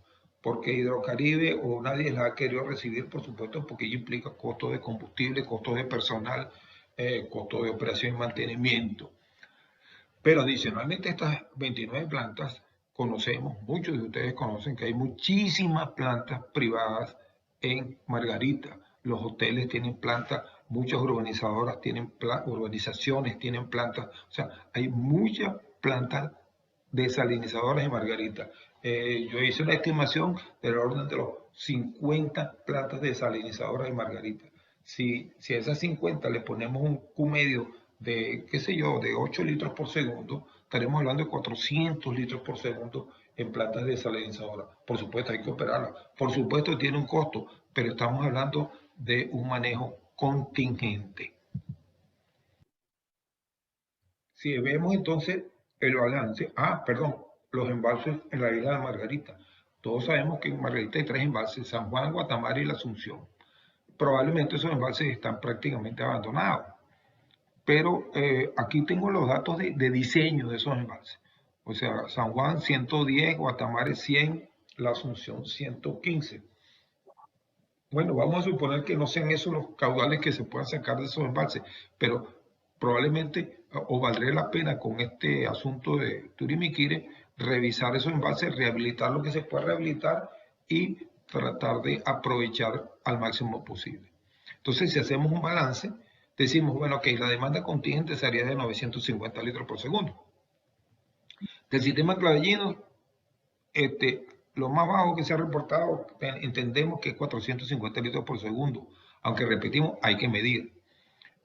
porque Hidrocaribe o nadie las ha querido recibir, por supuesto, porque ello implica costos de combustible, costos de personal, costos de operación y mantenimiento. Pero adicionalmente a estas 29 plantas, conocemos, muchos de ustedes conocen que hay muchísimas plantas privadas en Margarita. Los hoteles tienen plantas, muchas urbanizadoras tienen urbanizaciones tienen plantas, o sea, hay muchas plantas desalinizadoras en Margarita. Yo hice una estimación del orden de los 50 plantas desalinizadoras en Margarita. Si a esas 50 le ponemos un Q medio de, qué sé yo, de 8 litros por segundo, estaremos hablando de 400 litros por segundo en plantas desalinizadoras. Por supuesto, hay que operarlas. Por supuesto, tiene un costo, pero estamos hablando de un manejo contingente. Si vemos entonces el balance, los embalses en la isla de Margarita. Todos sabemos que en Margarita hay 3 embalses, San Juan, Guatemala y La Asunción. Probablemente esos embalses están prácticamente abandonados. Pero aquí tengo los datos de diseño de esos embalses. O sea, San Juan 110, Guatemala 100, La Asunción 115. Bueno, vamos a suponer que no sean esos los caudales que se puedan sacar de esos embalses, pero probablemente o valdría la pena con este asunto de Turimiquire revisar esos embalses, rehabilitar lo que se pueda rehabilitar y tratar de aprovechar al máximo posible. Entonces, si hacemos un balance, decimos, bueno, ok, la demanda contingente sería de 950 litros por segundo. Del sistema clavellino, lo más bajo que se ha reportado, entendemos que es 450 litros por segundo, aunque repetimos, hay que medir.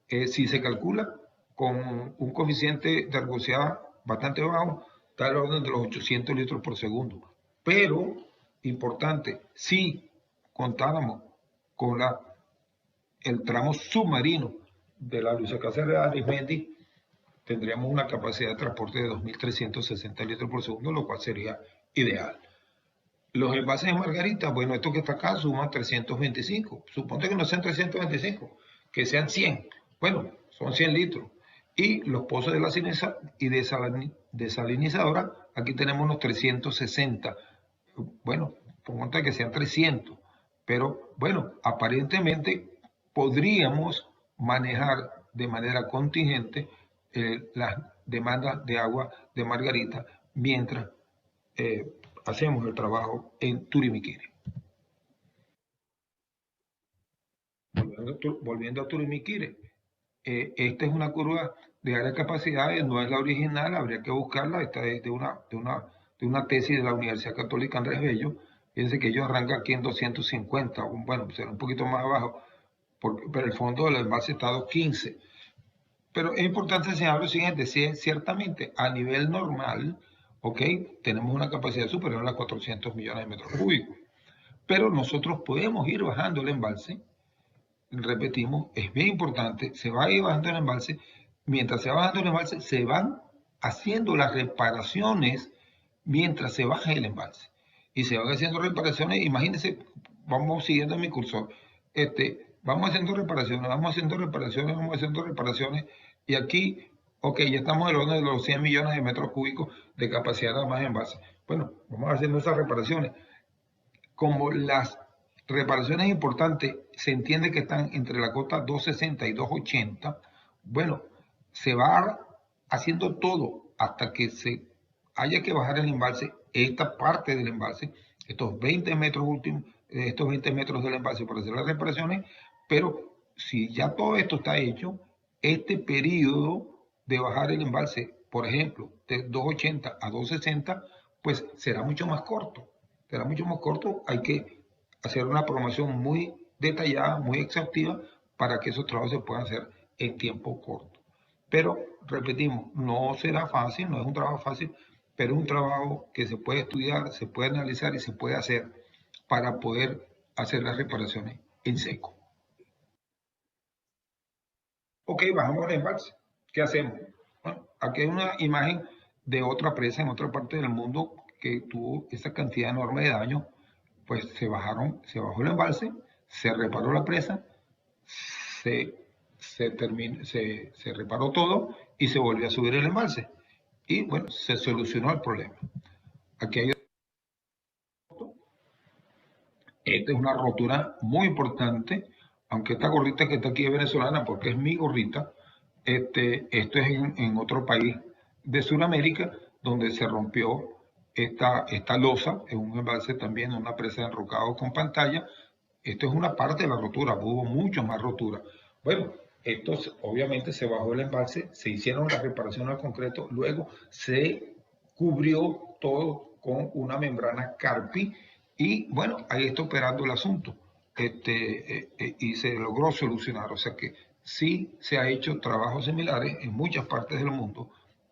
Si se calcula con un coeficiente de ergosidad bastante bajo, está al orden de los 800 litros por segundo. Pero, importante, si contáramos con el tramo submarino de la Luisa Cáceres de Arismendi, tendríamos una capacidad de transporte de 2.360 litros por segundo, lo cual sería ideal. Los envases de Margarita, bueno, esto que está acá suma 325. Suponte que no sean 325, que sean 100. Bueno, son 100 litros. Y los pozos de la desalinizadora, aquí tenemos unos 360. Bueno, ponte que sean 300. Pero bueno, aparentemente podríamos manejar de manera contingente las demandas de agua de Margarita mientras hacemos el trabajo en Turimiquire. Volviendo a Turimiquire, esta es una curva de área de capacidades, no es la original, habría que buscarla. Esta es de una tesis de la Universidad Católica Andrés Bello. Fíjense que ellos arrancan aquí en 250, bueno, será un poquito más abajo, pero el fondo del embalse está a 215. Pero es importante señalar lo siguiente, ciertamente a nivel normal, ok, tenemos una capacidad superior a los 400 millones de metros cúbicos, pero nosotros podemos ir bajando el embalse. Repetimos, es bien importante, se va a ir bajando el embalse. Mientras se va bajando el embalse, se van haciendo las reparaciones mientras se baja el embalse. Y se van haciendo reparaciones, imagínense, vamos siguiendo mi cursor, vamos haciendo reparaciones, y aquí, ok, ya estamos en el orden de los 100 millones de metros cúbicos de capacidad nada más en base. Bueno, vamos haciendo esas reparaciones. Como las reparaciones importantes se entiende que están entre la cota 260 y 280, bueno, se va haciendo todo hasta que se haya que bajar el embalse, esta parte del embalse, estos 20 metros últimos, estos 20 metros del embalse para hacer las reparaciones, pero si ya todo esto está hecho, este periodo de bajar el embalse, por ejemplo, de 280 a 260, pues será mucho más corto. Será mucho más corto, hay que hacer una programación muy detallada, muy exhaustiva, para que esos trabajos se puedan hacer en tiempo corto. Pero, repetimos, no será fácil, no es un trabajo fácil, pero es un trabajo que se puede estudiar, se puede analizar y se puede hacer para poder hacer las reparaciones en seco. Ok, bajamos el embalse. ¿Qué hacemos? Bueno, aquí hay una imagen de otra presa en otra parte del mundo que tuvo esa cantidad enorme de daño. Pues se bajó el embalse, se reparó la presa, se reparó todo y se volvió a subir el embalse. Y bueno, se solucionó el problema. Aquí hay Esta es una rotura muy importante, aunque esta gorrita que está aquí es venezolana porque es mi gorrita. Esto es en otro país de Sudamérica donde se rompió esta losa en un embalse también, en una presa de enrocado con pantalla. Esto es una parte de la rotura, hubo mucho más rotura. Bueno, esto obviamente se bajó el embalse, se hicieron las reparaciones al concreto, luego se cubrió todo con una membrana Carpi y bueno, ahí está operando el asunto. Y se logró solucionar. O sea que sí se ha hecho trabajos similares en muchas partes del mundo,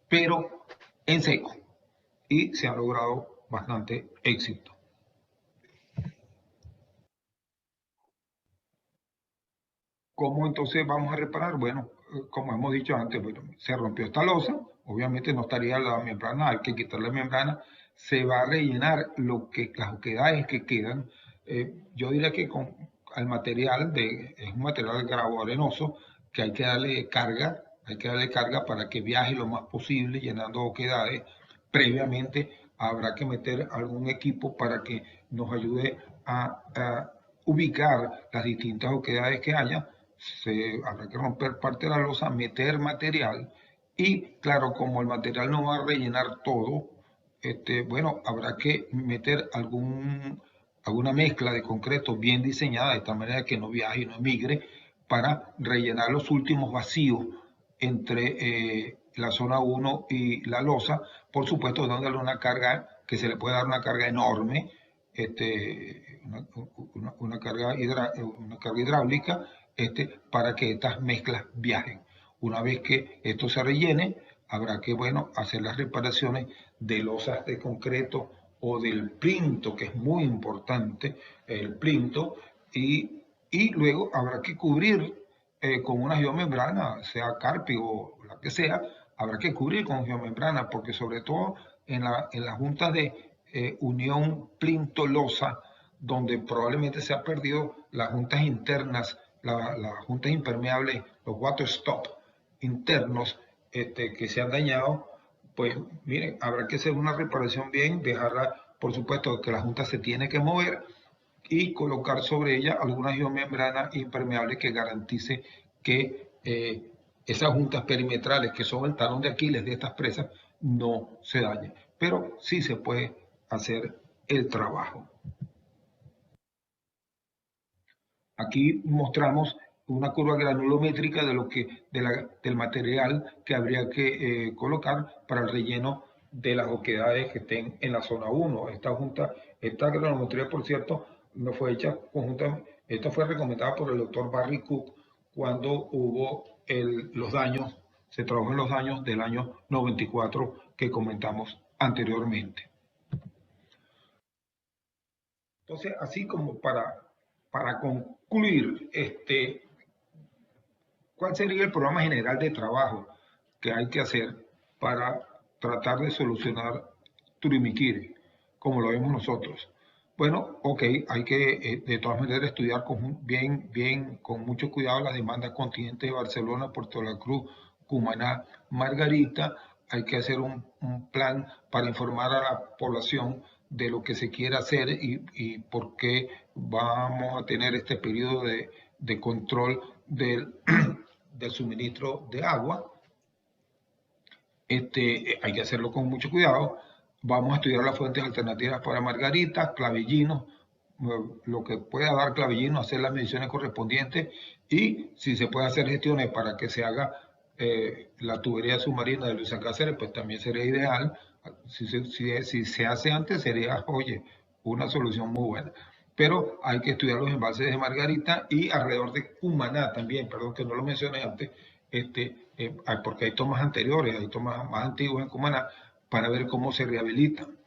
pero en seco. Y se ha logrado bastante éxito. ¿Cómo entonces vamos a reparar? Bueno, como hemos dicho antes, bueno, se rompió esta losa, obviamente no estaría la membrana, hay que quitar la membrana, se va a rellenar las oquedades que quedan. Yo diría que con el material, es un material gravoarenoso que hay que darle carga para que viaje lo más posible llenando oquedades. Previamente habrá que meter algún equipo para que nos ayude a ubicar las distintas oquedades que haya. Habrá que romper parte de la losa, meter material y claro, como el material no va a rellenar todo, bueno, habrá que meter alguna mezcla de concreto bien diseñada de tal manera que no viaje y no emigre para rellenar los últimos vacíos entre la zona 1 y la losa. Por supuesto, dándole una carga que se le puede dar una carga enorme, una carga hidráulica para que estas mezclas viajen. Una vez que esto se rellene, habrá que, bueno, hacer las reparaciones de losas de concreto o del plinto, que es muy importante, el plinto, y luego habrá que cubrir con una geomembrana, sea Carpi o la que sea, habrá que cubrir con geomembrana, porque sobre todo en la junta de unión plinto-losa, donde probablemente se han perdido las juntas internas, las juntas impermeables, los water stop internos que se han dañado, pues miren, habrá que hacer una reparación bien, dejarla, por supuesto que la junta se tiene que mover y colocar sobre ella alguna geomembrana impermeable que garantice que esas juntas perimetrales, que son el talón de Aquiles de estas presas, no se dañen. Pero sí se puede hacer el trabajo. Aquí mostramos una curva granulométrica del material que habría que colocar para el relleno de las oquedades que estén en la zona 1. Esta granulometría, por cierto, no fue hecha conjuntamente, esta fue recomendada por el doctor Barry Cook cuando hubo los daños, se trabajó en los daños del año 94 que comentamos anteriormente. Entonces, así como para concluir, ¿cuál sería el programa general de trabajo que hay que hacer para tratar de solucionar Turimiquiri, como lo vemos nosotros? Bueno, ok, hay que de todas maneras estudiar con mucho cuidado las demandas contingentes de Barcelona, Puerto La Cruz, Cumaná, Margarita. Hay que hacer un plan para informar a la población de lo que se quiere hacer y por qué vamos a tener este periodo de control del suministro de agua. Hay que hacerlo con mucho cuidado. Vamos a estudiar las fuentes alternativas para Margarita, Clavellino, lo que pueda dar Clavellino, hacer las mediciones correspondientes y si se puede hacer gestiones para que se haga la tubería submarina de Luis San Cáceres, pues también sería ideal. Si se hace antes sería, oye, una solución muy buena. Pero hay que estudiar los embalses de Margarita y alrededor de Cumaná también, perdón que no lo mencioné antes, porque hay tomas anteriores, hay tomas más antiguas en Cumaná, para ver cómo se rehabilitan.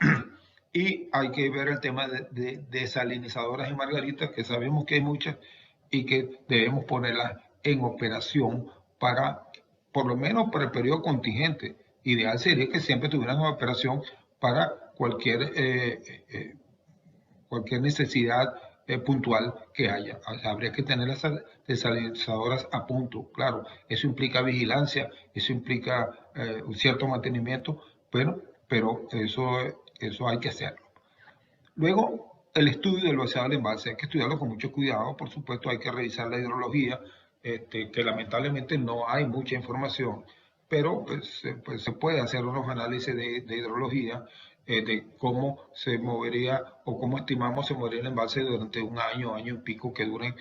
Y hay que ver el tema de desalinizadoras en Margarita, que sabemos que hay muchas y que debemos ponerlas en operación por lo menos para el periodo contingente. Ideal sería que siempre tuvieran una operación para cualquier necesidad puntual que haya. Habría que tener las desalinizadoras a punto. Claro, eso implica vigilancia, eso implica un cierto mantenimiento, pero eso hay que hacerlo. Luego, el estudio del vaciado del embalse. Hay que estudiarlo con mucho cuidado, por supuesto, hay que revisar la hidrología, que lamentablemente no hay mucha información, pero pues, se puede hacer unos análisis de hidrología, de cómo se movería o cómo estimamos se movería el embalse durante un año, año y pico que duren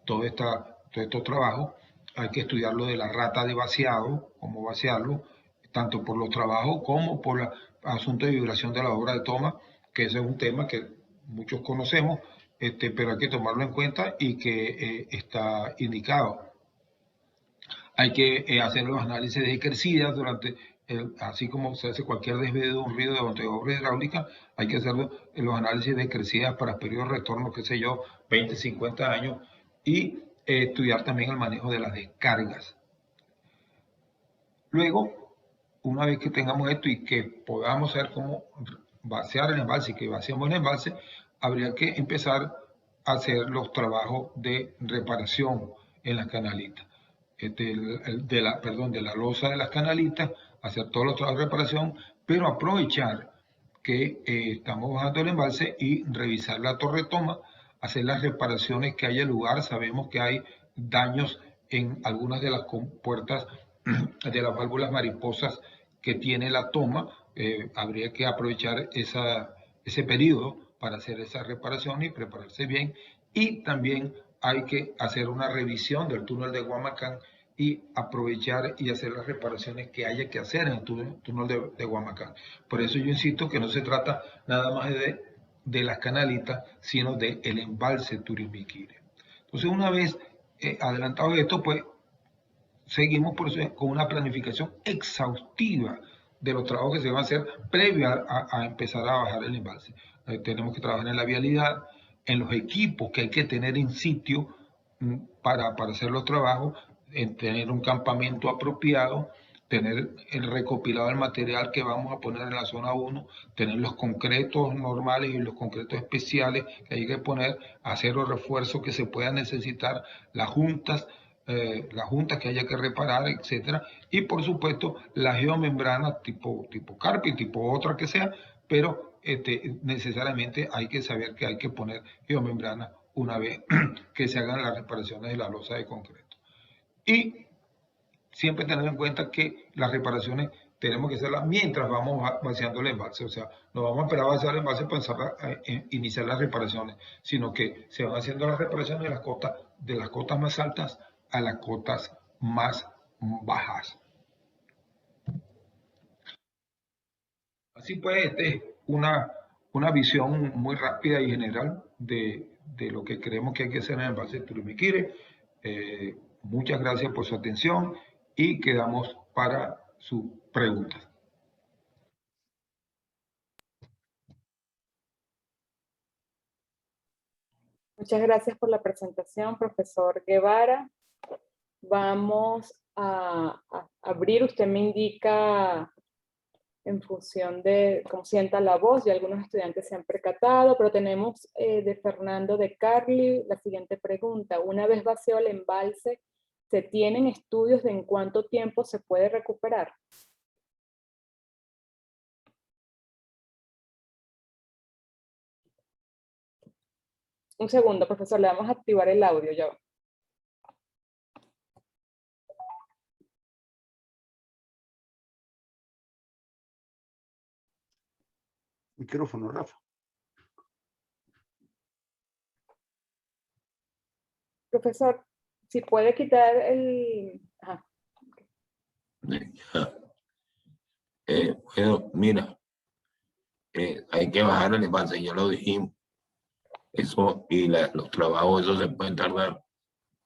todos estos trabajos. Hay que estudiar lo de la rata de vaciado, cómo vaciarlo, tanto por los trabajos como por el asunto de vibración de la obra de toma, que ese es un tema que muchos conocemos, pero hay que tomarlo en cuenta y que está indicado. Hay que hacer los análisis de ejercidas durante, así como se hace cualquier desvío de un río de obra hidráulica, hay que hacer los análisis de ejercidas para periodos de retorno, qué sé yo, 20, 50 años, y estudiar también el manejo de las descargas. Luego, una vez que tengamos esto y que podamos saber cómo vaciar el embalse y que vaciamos el embalse, habría que empezar a hacer los trabajos de reparación en las canalitas. De la losa de las canalitas, hacer todos los trabajos de reparación, pero aprovechar que estamos bajando el embalse y revisar la torre toma, hacer las reparaciones que haya lugar. Sabemos que hay daños en algunas de las compuertas de las válvulas mariposas que tiene la toma. Habría que aprovechar ese periodo para hacer esa reparación y prepararse bien. Y también hay que hacer una revisión del túnel de Guamacán y aprovechar y hacer las reparaciones que haya que hacer en el túnel de Guamacán. Por eso yo insisto que no se trata nada más de las canalitas, sino del embalse Turimbiquire. Entonces, una vez adelantado esto, pues seguimos con una planificación exhaustiva de los trabajos que se van a hacer previo a empezar a bajar el embalse. Tenemos que trabajar en la vialidad, en los equipos que hay que tener en sitio para hacer los trabajos, en tener un campamento apropiado, tener el recopilado del material que vamos a poner en la zona 1, tener los concretos normales y los concretos especiales que hay que poner, hacer los refuerzos que se puedan necesitar, las juntas que haya que reparar, etcétera, y por supuesto la geomembrana tipo Carpi, tipo otra que sea, pero necesariamente hay que saber que hay que poner geomembrana una vez que se hagan las reparaciones de la losa de concreto. Y siempre tener en cuenta que las reparaciones tenemos que hacerlas mientras vamos vaciando el embalse, o sea, no vamos a esperar a vaciar el embalse para iniciar las reparaciones, sino que se van haciendo las reparaciones de las cotas más altas a las cotas más bajas. Así pues, esta es una visión muy rápida y general de lo que creemos que hay que hacer en el embalse de Turimbiquire. Muchas gracias por su atención y quedamos para sus preguntas. Muchas gracias por la presentación, profesor Guevara. Vamos a abrir, usted me indica en función de cómo sienta la voz, y algunos estudiantes se han percatado, pero tenemos de Fernando de Carli la siguiente pregunta. Una vez vació el embalse, ¿se tienen estudios de en cuánto tiempo se puede recuperar? Un segundo, profesor, le vamos a activar el audio ya. Micrófono, Rafa. Profesor, si puede quitar el... Ajá. Bueno, mira, hay que bajar el embalse, ya lo dijimos. Eso, y los trabajos, eso se pueden tardar,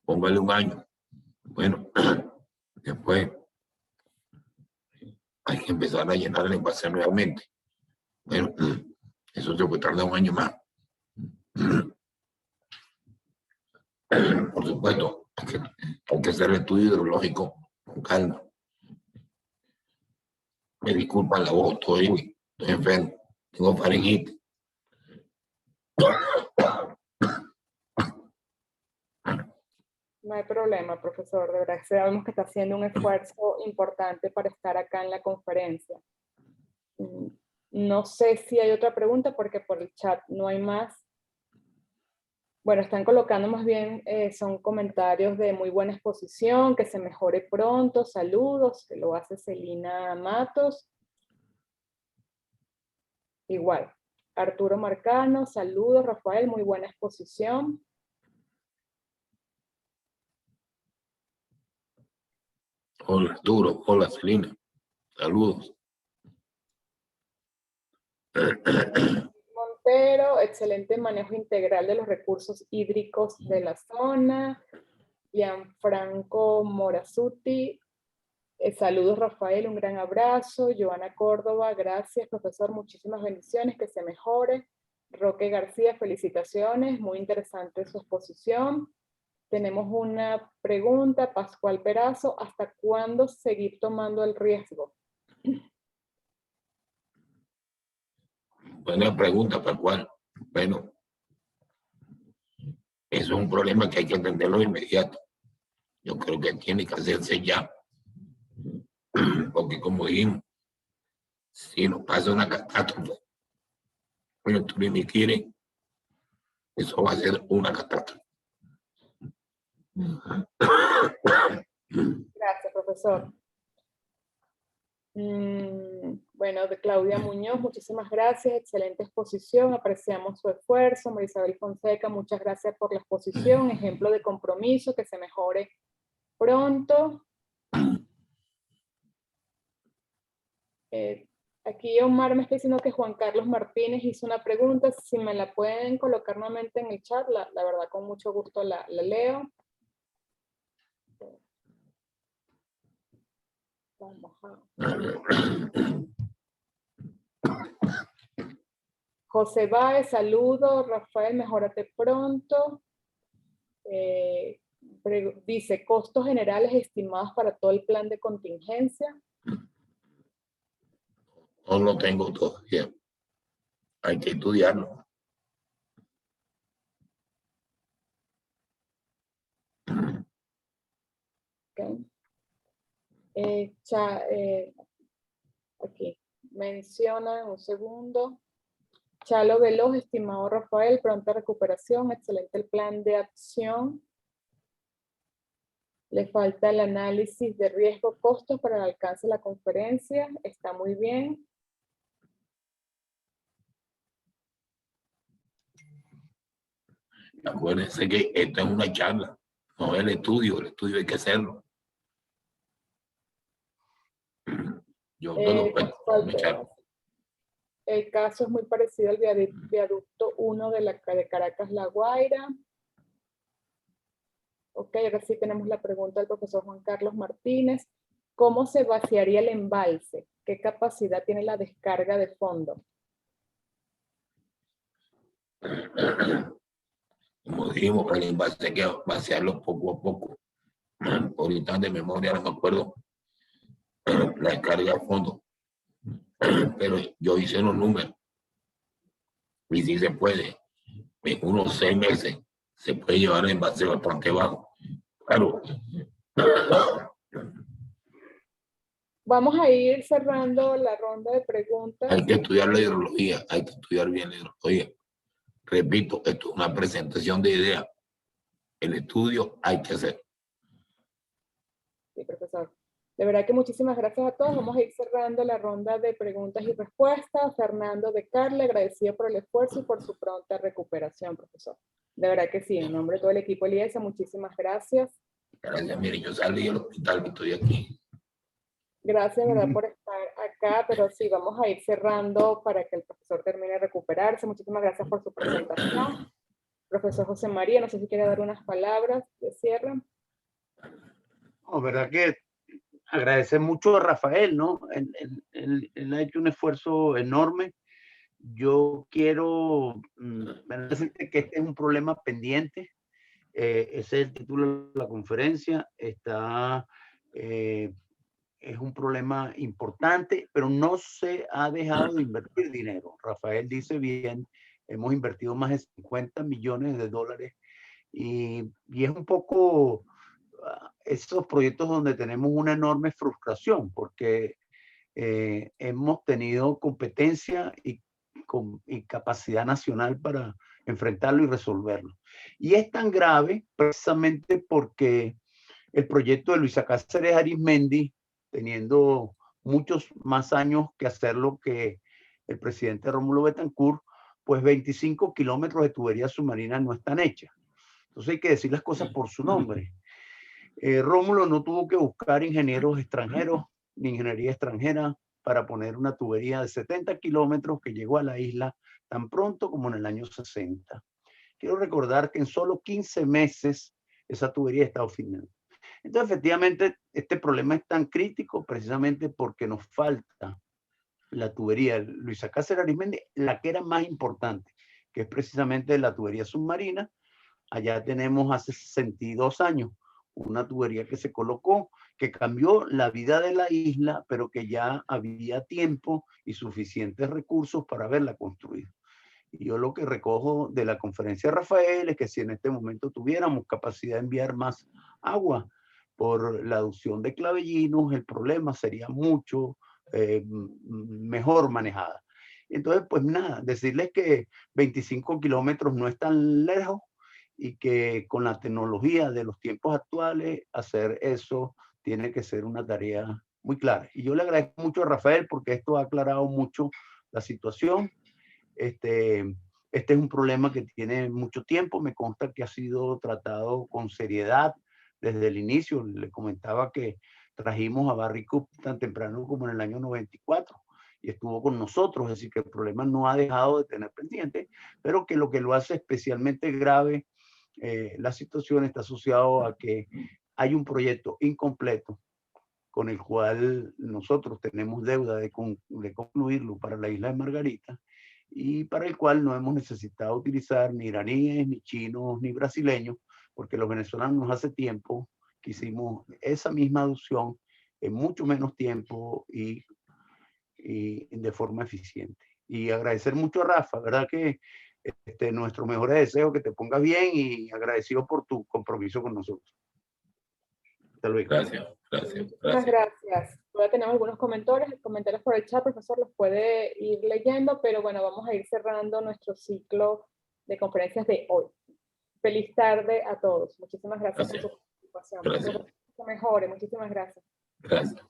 póngale un año. Bueno, después hay que empezar a llenar el embalse nuevamente. Bueno, eso se puede tardar un año más. Por supuesto, hay que hacer el estudio hidrológico con calma. Me disculpan la voz, estoy enfermo, tengo faringitis. No hay problema, profesor. De verdad, sabemos que está haciendo un esfuerzo importante para estar acá en la conferencia. No sé si hay otra pregunta, porque por el chat no hay más. Bueno, están colocando más bien, son comentarios de muy buena exposición, que se mejore pronto, saludos, que lo hace Celina Matos. Igual, Arturo Marcano, saludos, Rafael, muy buena exposición. Hola Arturo, hola Celina, saludos. Montero, excelente manejo integral de los recursos hídricos de la zona. Gianfranco Morazzuti, saludos Rafael, un gran abrazo. Joana Córdoba, gracias profesor, muchísimas bendiciones, que se mejore. Roque García, felicitaciones, muy interesante su exposición. Tenemos una pregunta, Pascual Perazo, ¿hasta cuándo seguir tomando el riesgo? Buena pregunta, Pascual. Bueno, eso es un problema que hay que atenderlo de inmediato. Yo creo que tiene que hacerse ya. Porque como dijimos, si nos pasa una catástrofe, bueno, tú ni quiere, eso va a ser una catástrofe. Gracias, profesor. Bueno, de Claudia Muñoz, muchísimas gracias, excelente exposición, apreciamos su esfuerzo. María Isabel Fonseca, muchas gracias por la exposición, ejemplo de compromiso, que se mejore pronto. Aquí Omar me está diciendo que Juan Carlos Martínez hizo una pregunta, si me la pueden colocar nuevamente en el chat, la verdad con mucho gusto la leo. Vamos a... José Báez, saludo. Rafael, mejórate pronto. Dice, costos generales estimados para todo el plan de contingencia. No lo tengo todavía. Hay que estudiarlo. Okay. Aquí menciona, un segundo. Chalo Veloz, estimado Rafael, pronta recuperación, excelente el plan de acción. Le falta el análisis de riesgo-costos para el alcance de la conferencia, está muy bien. Acuérdense que esto es una charla, no es el estudio hay que hacerlo. Yo el caso es muy parecido al viaducto 1 de Caracas La Guaira. Ok, ahora sí tenemos la pregunta del profesor Juan Carlos Martínez. ¿Cómo se vaciaría el embalse? ¿Qué capacidad tiene la descarga de fondo? Como dijimos, el embalse hay que vaciarlo poco a poco. Ahorita de memoria no me acuerdo la descarga de fondo. Pero yo hice los números. Y si se puede, en unos 6 meses, se puede llevar el envase bastante bajo. Claro. Vamos a ir cerrando la ronda de preguntas. Hay que estudiar la hidrología, hay que estudiar bien la hidrología. Repito, esto es una presentación de ideas. El estudio hay que hacer. Sí, profesor. De verdad que muchísimas gracias a todos. Vamos a ir cerrando la ronda de preguntas y respuestas. Fernando de Carle, agradecido por el esfuerzo y por su pronta recuperación, profesor. De verdad que sí, en nombre de todo el equipo IESA, muchísimas gracias. Gracias, mire, yo salí del hospital y estoy aquí. Gracias, ¿verdad?, por estar acá, pero sí, vamos a ir cerrando para que el profesor termine de recuperarse. Muchísimas gracias por su presentación. Profesor José María, no sé si quiere dar unas palabras de cierre. No, verdad que agradecer mucho a Rafael, ¿no? Él ha hecho un esfuerzo enorme. Yo quiero decirte que este es un problema pendiente. Ese es el título de la conferencia. Es un problema importante, pero no se ha dejado de invertir dinero. Rafael dice bien, hemos invertido más de 50 millones de dólares y es un poco esos proyectos donde tenemos una enorme frustración porque hemos tenido competencia y capacidad nacional para enfrentarlo y resolverlo. Y es tan grave precisamente porque el proyecto de Luisa Cáceres Arizmendi, teniendo muchos más años que hacerlo que el presidente Rómulo Betancourt, pues 25 kilómetros de tuberías submarinas no están hechas. Entonces hay que decir las cosas por su nombre. Rómulo no tuvo que buscar ingenieros extranjeros ni ingeniería extranjera para poner una tubería de 70 kilómetros que llegó a la isla tan pronto como en el año 60. Quiero recordar que en solo 15 meses esa tubería estaba finalizada. Entonces, efectivamente, este problema es tan crítico precisamente porque nos falta la tubería Luisa Cáceres Arizmendi, la que era más importante, que es precisamente la tubería submarina. Allá tenemos hace 62 años una tubería que se colocó, que cambió la vida de la isla, pero que ya había tiempo y suficientes recursos para haberla construido. Y yo lo que recojo de la conferencia de Rafael es que si en este momento tuviéramos capacidad de enviar más agua por la aducción de clavellinos, el problema sería mucho mejor manejada. Entonces, pues nada, decirles que 25 kilómetros no es tan lejos y que con la tecnología de los tiempos actuales, hacer eso tiene que ser una tarea muy clara. Y yo le agradezco mucho a Rafael porque esto ha aclarado mucho la situación. Este es un problema que tiene mucho tiempo, me consta que ha sido tratado con seriedad desde el inicio. Le comentaba que trajimos a Barry Coop tan temprano como en el año 94 y estuvo con nosotros, es decir, que el problema no ha dejado de tener pendiente, pero que lo que lo hace especialmente grave, la situación está asociado a que hay un proyecto incompleto con el cual nosotros tenemos deuda de concluirlo para la isla de Margarita, y para el cual no hemos necesitado utilizar ni iraníes, ni chinos, ni brasileños, porque los venezolanos hace tiempo que hicimos esa misma aducción en mucho menos tiempo y de forma eficiente. Y agradecer mucho a Rafa, ¿verdad? Que nuestros mejores deseos, que te pongas bien, y agradecido por tu compromiso con nosotros. Hasta luego. Gracias. Muchas gracias. Todavía tenemos algunos comentarios por el chat, profesor, los puede ir leyendo, pero bueno, vamos a ir cerrando nuestro ciclo de conferencias de hoy. Feliz tarde a todos. Muchísimas gracias por su participación. Gracias. Que mejore. Muchísimas gracias. Gracias.